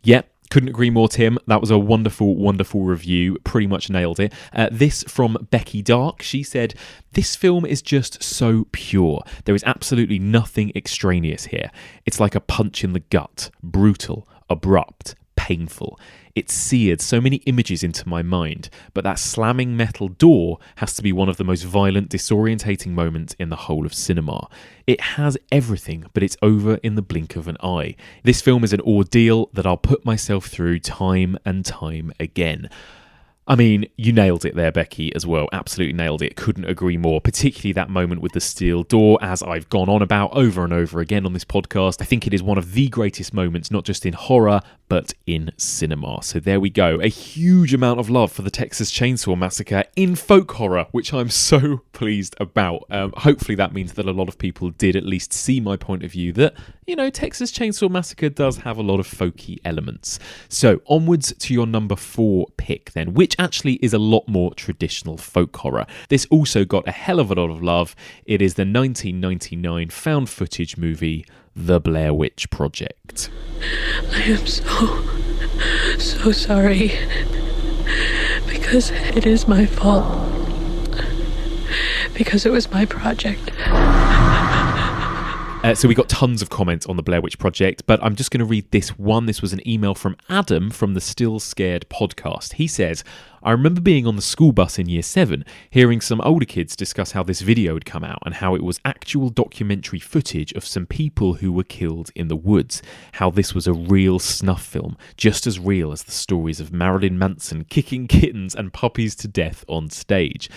Yep. Couldn't agree more, Tim. That was a wonderful, wonderful review. Pretty much nailed it. This from Becky Dark. She said, "This film is just so pure. There is absolutely nothing extraneous here. It's like a punch in the gut. Brutal, abrupt, painful. It seared so many images into my mind, but that slamming metal door has to be one of the most violent, disorientating moments in the whole of cinema. It has everything, but it's over in the blink of an eye. This film is an ordeal that I'll put myself through time and time again." You nailed it there, Becky, as well. Absolutely nailed it. Couldn't agree more. Particularly that moment with the steel door, as I've gone on about over and over again on this podcast. I think it is one of the greatest moments, not just in horror, but in cinema. So there we go. A huge amount of love for the Texas Chainsaw Massacre in folk horror, which I'm so pleased about. Hopefully that means that a lot of people did at least see my point of view that, Texas Chainsaw Massacre does have a lot of folky elements. So onwards to your number 4 pick then, which actually is a lot more traditional folk horror. This also got a hell of a lot of love. It is the 1999 found footage movie, The Blair Witch Project. I am so sorry, because it is my fault, because it was my project. So we got tons of comments on the Blair Witch Project, but I'm just going to read this one. This was an email from Adam from the Still Scared podcast. He says, "I remember being on the school bus in year 7, hearing some older kids discuss how this video had come out and how it was actual documentary footage of some people who were killed in the woods. How this was a real snuff film, just as real as the stories of Marilyn Manson kicking kittens and puppies to death on stage.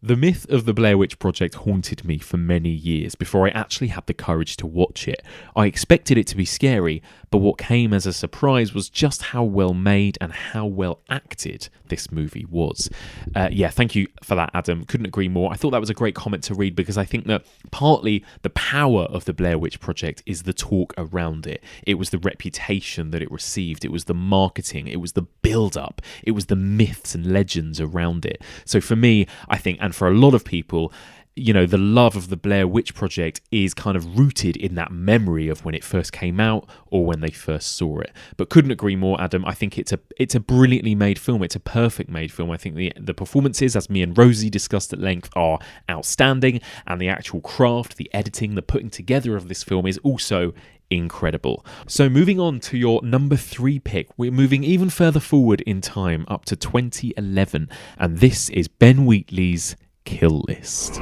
The myth of the Blair Witch Project haunted me for many years before I actually had the courage to watch it. I expected it to be scary, but what came as a surprise was just how well made and how well acted this movie was. Thank you for that, Adam. Couldn't agree more. I thought that was a great comment to read because I think that partly the power of the Blair Witch Project is the talk around it. It was the reputation that it received. It was the marketing. It was the build-up. It was the myths and legends around it. So for me, I think, and for a lot of people, you know, the love of the Blair Witch Project is kind of rooted in that memory of when it first came out or when they first saw it. But couldn't agree more, Adam. I think it's a brilliantly made film. It's a perfect made film. I think the performances, as me and Rosie discussed at length, are outstanding, and the actual craft, the editing, the putting together of this film is also incredible. So moving on to your number 3 pick, we're moving even further forward in time up to 2011, and this is Ben Wheatley's Kill List.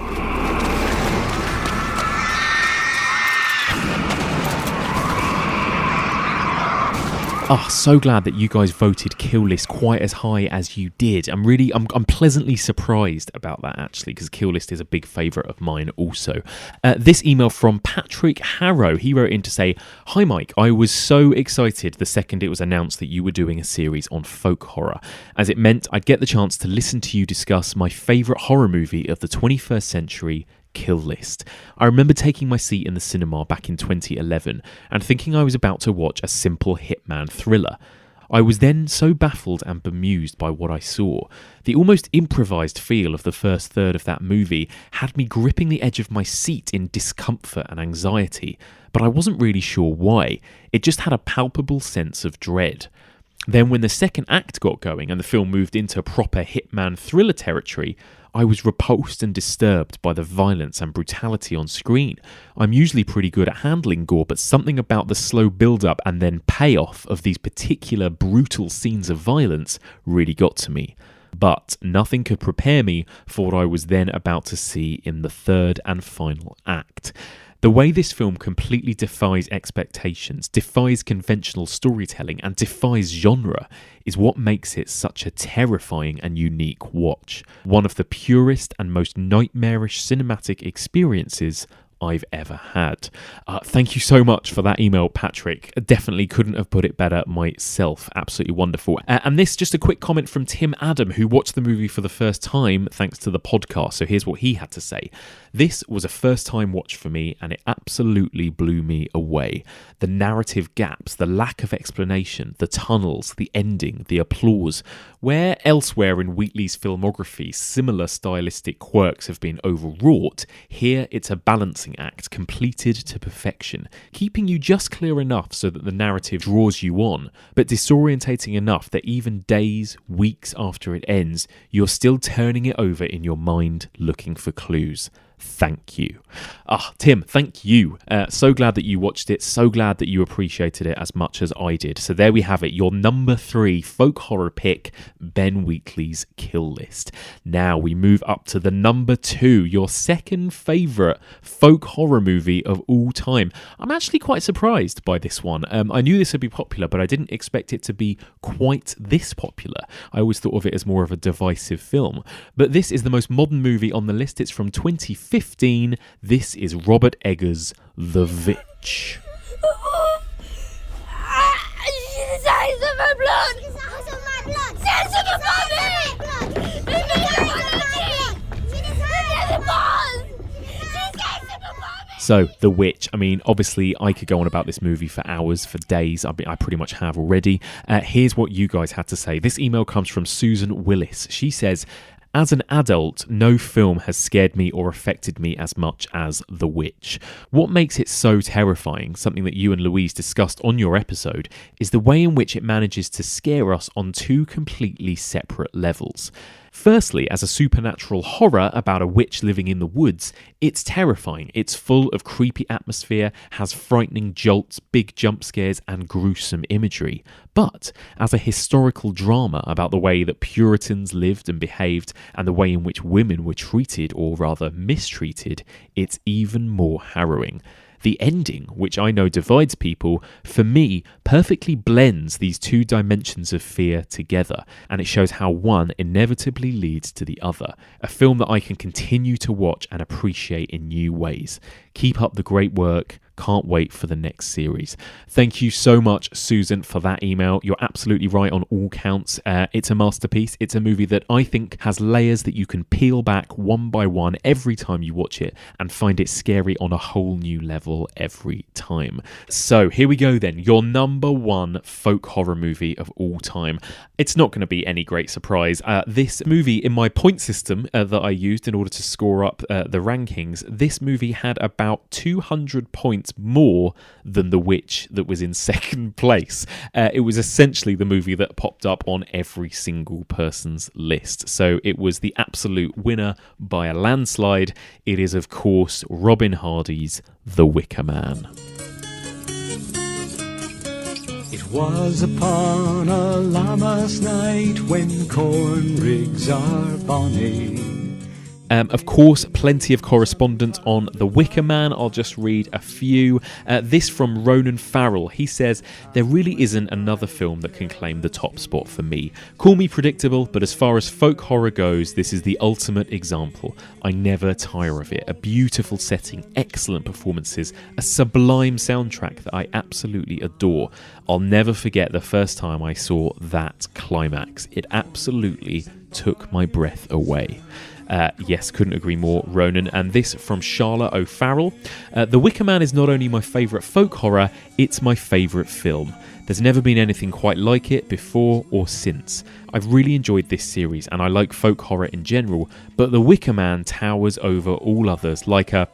So glad that you guys voted Kill List quite as high as you did. I'm pleasantly surprised about that, actually, because Kill List is a big favourite of mine also. This email from Patrick Harrow, he wrote in to say, "Hi Mike, I was so excited the second it was announced that you were doing a series on folk horror, as it meant I'd get the chance to listen to you discuss my favourite horror movie of the 21st century, Kill List. I remember taking my seat in the cinema back in 2011 and thinking I was about to watch a simple hitman thriller. I was then so baffled and bemused by what I saw. The almost improvised feel of the first third of that movie had me gripping the edge of my seat in discomfort and anxiety, but I wasn't really sure why. It just had a palpable sense of dread. Then when the second act got going and the film moved into proper hitman thriller territory, I was repulsed and disturbed by the violence and brutality on screen. I'm usually pretty good at handling gore, but something about the slow build-up and then payoff of these particular brutal scenes of violence really got to me. But nothing could prepare me for what I was then about to see in the third and final act. The way this film completely defies expectations, defies conventional storytelling, and defies genre is what makes it such a terrifying and unique watch. One of the purest and most nightmarish cinematic experiences I've ever had. Thank you so much for that email, Patrick. Definitely couldn't have put it better myself. Absolutely wonderful. And this, just a quick comment from Tim Adam, who watched the movie for the first time thanks to the podcast. So here's what he had to say. This was a first time watch for me and it absolutely blew me away. The narrative gaps, the lack of explanation, the tunnels, the ending, the applause. Where elsewhere in Wheatley's filmography similar stylistic quirks have been overwrought, here it's a balancing act completed to perfection, keeping you just clear enough so that the narrative draws you on, but disorientating enough that even days, weeks after it ends, you're still turning it over in your mind looking for clues. Thank you. Tim, thank you. So glad that you watched it. So glad that you appreciated it as much as I did. So there we have it. Your number 3 folk horror pick, Ben Wheatley's Kill List. Now we move up to the number 2, your second favourite folk horror movie of all time. I'm actually quite surprised by this one. I knew this would be popular, but I didn't expect it to be quite this popular. I always thought of it as more of a divisive film. But this is the most modern movie on the list. It's from 2015. This is Robert Eggers' The Witch. She's eyes of my blood! She's eyes of my blood! She's of my blood! So, The Witch. I mean, obviously, I could go on about this movie for hours, for days. I pretty much have already. Here's what you guys had to say. This email comes from Susan Willis. She says, as an adult, no film has scared me or affected me as much as The Witch. What makes it so terrifying, something that you and Louise discussed on your episode, is the way in which it manages to scare us on 2 completely separate levels. Firstly, as a supernatural horror about a witch living in the woods, it's terrifying. It's full of creepy atmosphere, has frightening jolts, big jump scares, and gruesome imagery. But as a historical drama about the way that Puritans lived and behaved, and the way in which women were treated, or rather mistreated, it's even more harrowing. The ending, which I know divides people, for me, perfectly blends these two dimensions of fear together, and it shows how one inevitably leads to the other. A film that I can continue to watch and appreciate in new ways. Keep up the great work. Can't wait for the next series. Thank you so much, Susan, for that email. You're absolutely right on all counts. It's a masterpiece. It's a movie that I think has layers that you can peel back one by one every time you watch it and find it scary on a whole new level every time. So here we go then. Your number one folk horror movie of all time. It's not going to be any great surprise. This movie, in my point system that I used in order to score up the rankings, this movie had about 200 points more than The Witch that was in second place. It was essentially the movie that popped up on every single person's list. So it was the absolute winner by a landslide. It is, of course, Robin Hardy's The Wicker Man. It was upon a Lammas night when corn rigs are bonny. Of course, plenty of correspondence on The Wicker Man. I'll just read a few. This from Ronan Farrell. He says, there really isn't another film that can claim the top spot for me. Call me predictable, but as far as folk horror goes, this is the ultimate example. I never tire of it. A beautiful setting, excellent performances, a sublime soundtrack that I absolutely adore. I'll never forget the first time I saw that climax. It absolutely took my breath away. Yes, couldn't agree more, Ronan. And this from Charlotte O'Farrell. The Wicker Man is not only my favourite folk horror, it's my favourite film. There's never been anything quite like it before or since. I've really enjoyed this series and I like folk horror in general, but The Wicker Man towers over all others like a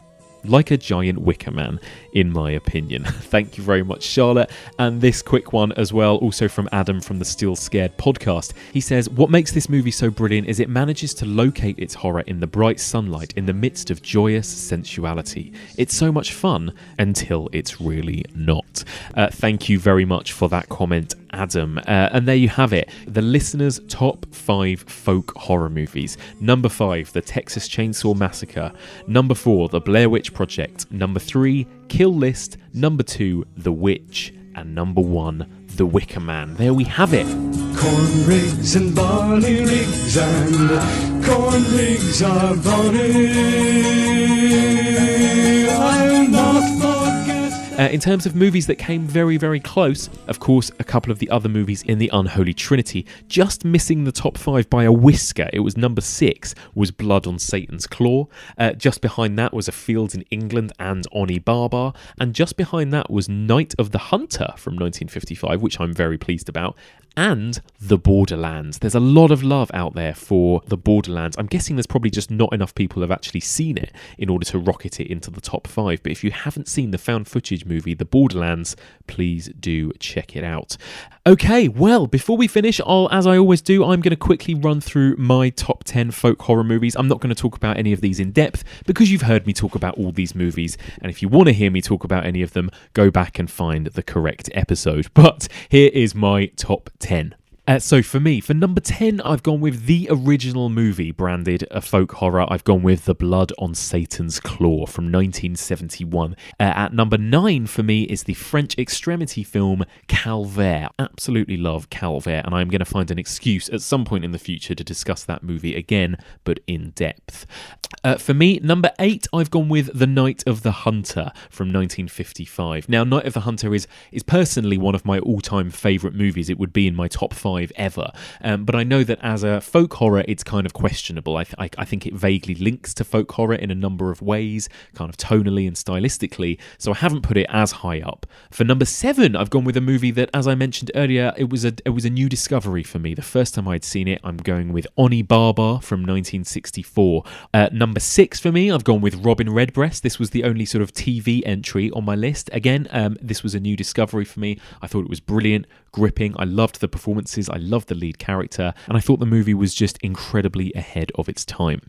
giant wicker man, in my opinion. Thank you very much, Charlotte. And this quick one as well, also from Adam from the Still Scared podcast. He says, what makes this movie so brilliant is it manages to locate its horror in the bright sunlight in the midst of joyous sensuality. It's so much fun until it's really not. Thank you very much for that comment, Adam. And there you have it. The listeners' top 5 folk horror movies. Number 5, The Texas Chainsaw Massacre. Number 4, The Blair Witch Project. Number 3, Kill List. Number 2, The Witch. And number 1, The Wicker Man. There we have it. Corn rigs and barley rigs and corn rigs are bonny. I'll not forget. In terms of movies that came very, very close, of course, a couple of the other movies in the Unholy Trinity, just missing the top 5 by a whisker. It was number 6, was Blood on Satan's Claw. Just behind that was A Field in England and Oni Baba. And just behind that was Night of the Hunter from 1955, which I'm very pleased about. And The Borderlands. There's a lot of love out there for The Borderlands. I'm guessing there's probably just not enough people have actually seen it in order to rocket it into the top 5. But if you haven't seen the found footage movie The Borderlands, please do check it out. Okay, well, before we finish, as I always do, I'm going to quickly run through my top 10 folk horror movies. I'm not going to talk about any of these in depth because you've heard me talk about all these movies, and if you want to hear me talk about any of them, go back and find the correct episode. But here is my top 10. So for me, for number 10, I've gone with the original movie branded a folk horror. I've gone with The Blood on Satan's Claw from 1971. At number 9 for me is the French extremity film Calvaire. Absolutely love Calvaire, and I'm going to find an excuse at some point in the future to discuss that movie again, but in depth. For me, number 8, I've gone with The Night of the Hunter from 1955. Now, Night of the Hunter is personally one of my all-time favourite movies. It would be in my top 5 ever, but I know that as a folk horror it's kind of questionable. I think it vaguely links to folk horror in a number of ways, kind of tonally and stylistically, so I haven't put it as high up. For number 7, I've gone with a movie that, as I mentioned earlier, it was a new discovery for me. The first time I'd seen it, I'm going with Oni Baba from 1964. Number 6 for me, I've gone with Robin Redbreast. This was the only sort of TV entry on my list. Again, this was a new discovery for me. I thought it was brilliant, gripping. I loved the performances. performances, I loved the lead character, and I thought the movie was just incredibly ahead of its time.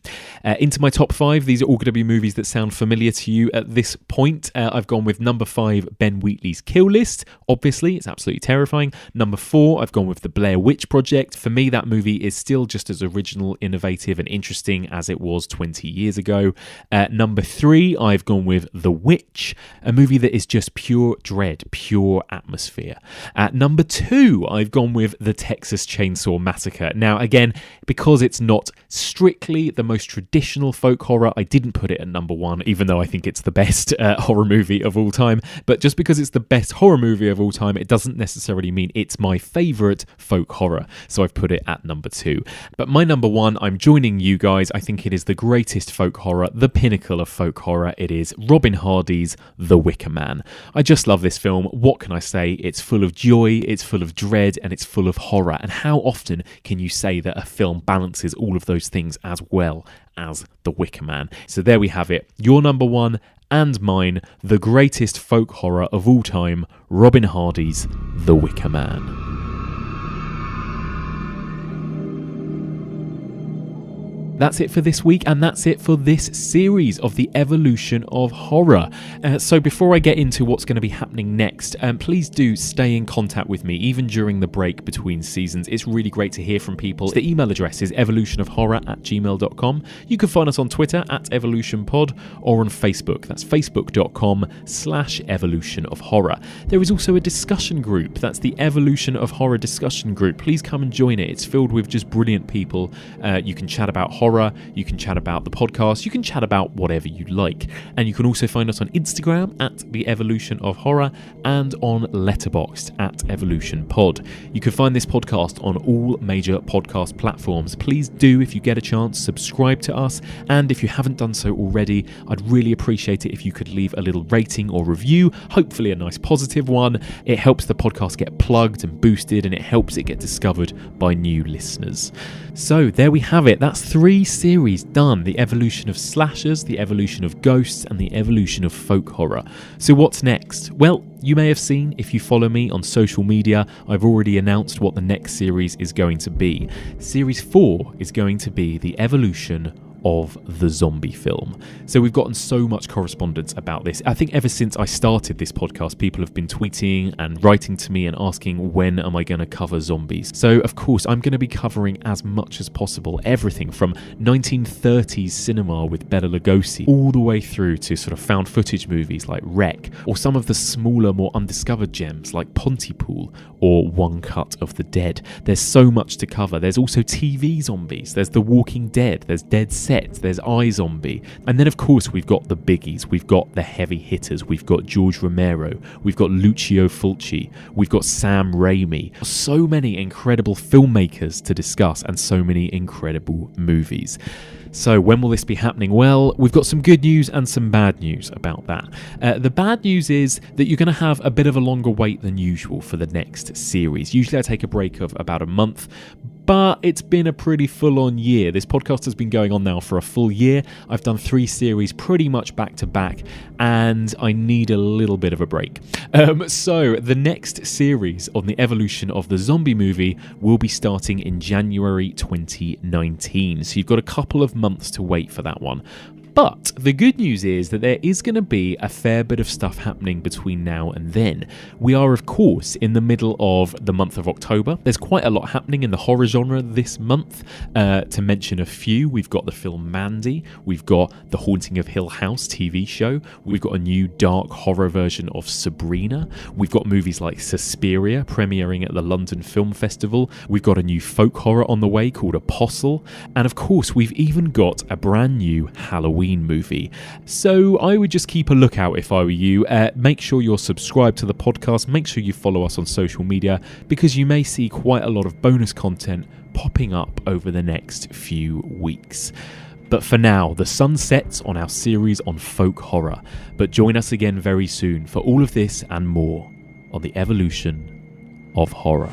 Into my top 5, these are all going to be movies that sound familiar to you at this point. I've gone with number 5, Ben Wheatley's Kill List. Obviously, it's absolutely terrifying. Number 4, I've gone with The Blair Witch Project. For me, that movie is still just as original, innovative, and interesting as it was 20 years ago. Number 3, I've gone with The Witch, a movie that is just pure dread, pure atmosphere. At number 2, I've gone with The Texas Chainsaw Massacre. Now, again, because it's not strictly the most traditional folk horror, I didn't put it at number 1, even though I think it's the best horror movie of all time. But just because it's the best horror movie of all time, it doesn't necessarily mean it's my favourite folk horror. So I've put it at number 2. But my number 1, I'm joining you guys. I think it is the greatest folk horror, the pinnacle of folk horror. It is Robin Hardy's The Wicker Man. I just love this film. What can I say? It's full of joy, it's full of dread, and it's full of horror. And how often can you say that a film balances all of those things as well as The Wicker Man? So there we have it. Your number 1 and mine, the greatest folk horror of all time, Robin Hardy's The Wicker Man. That's it for this week, and that's it for this series of the evolution of horror. So before I get into what's going to be happening next, please do stay in contact with me, even during the break between seasons. It's really great to hear from people. The email address is evolutionofhorror@gmail.com. You can find us on Twitter @evolutionpod or on Facebook. That's facebook.com/evolutionofhorror. There is also a discussion group. That's the Evolution of Horror discussion group. Please come and join it. It's filled with just brilliant people. You can chat about horror, you can chat about the podcast, you can chat about whatever you like. And you can also find us on Instagram @The Evolution of Horror and on Letterboxd @EvolutionPod. You can find this podcast on all major podcast platforms. Please do, if you get a chance, subscribe to us. And if you haven't done so already, I'd really appreciate it if you could leave a little rating or review, hopefully a nice positive one. It helps the podcast get plugged and boosted, and it helps it get discovered by new listeners. So there we have it. That's 3 series done. The evolution of slashers, the evolution of ghosts, and the evolution of folk horror. So what's next? Well, you may have seen, if you follow me on social media, I've already announced what the next series is going to be. Series 4 is going to be the evolution of the zombie film. So we've gotten so much correspondence about this. I think ever since I started this podcast, people have been tweeting and writing to me and asking, when am I going to cover zombies? So of course I'm going to be covering as much as possible, everything from 1930s cinema with Bela Lugosi all the way through to sort of found footage movies like Wreck, or some of the smaller, more undiscovered gems like Pontypool or One Cut of the Dead. There's so much to cover. There's also TV zombies, there's The Walking Dead, there's Dead Set, there's iZombie, and then of course we've got the biggies, we've got the heavy hitters, we've got George Romero, we've got Lucio Fulci, we've got Sam Raimi. So many incredible filmmakers to discuss and so many incredible movies. So when will this be happening? Well, we've got some good news and some bad news about that. The bad news is that you're going to have a bit of a longer wait than usual for the next series. Usually I take a break of about a month, but it's been a pretty full-on year. This podcast has been going on now for a full year. I've done 3 series pretty much back to back, and I need a little bit of a break. So the next series on the evolution of the zombie movie will be starting in January 2019. So you've got a couple of months to wait for that one. But the good news is that there is going to be a fair bit of stuff happening between now and then. We are, of course, in the middle of the month of October. There's quite a lot happening in the horror genre this month. To mention a few, we've got the film Mandy, we've got The Haunting of Hill House TV show, we've got a new dark horror version of Sabrina, we've got movies like Suspiria premiering at the London Film Festival, we've got a new folk horror on the way called Apostle, and of course we've even got a brand new Halloween movie. So I would just keep a lookout if I were you. Make sure you're subscribed to the podcast, make sure you follow us on social media, because you may see quite a lot of bonus content popping up over the next few weeks. But for now, the sun sets on our series on folk horror. But join us again very soon for all of this and more on the evolution of horror.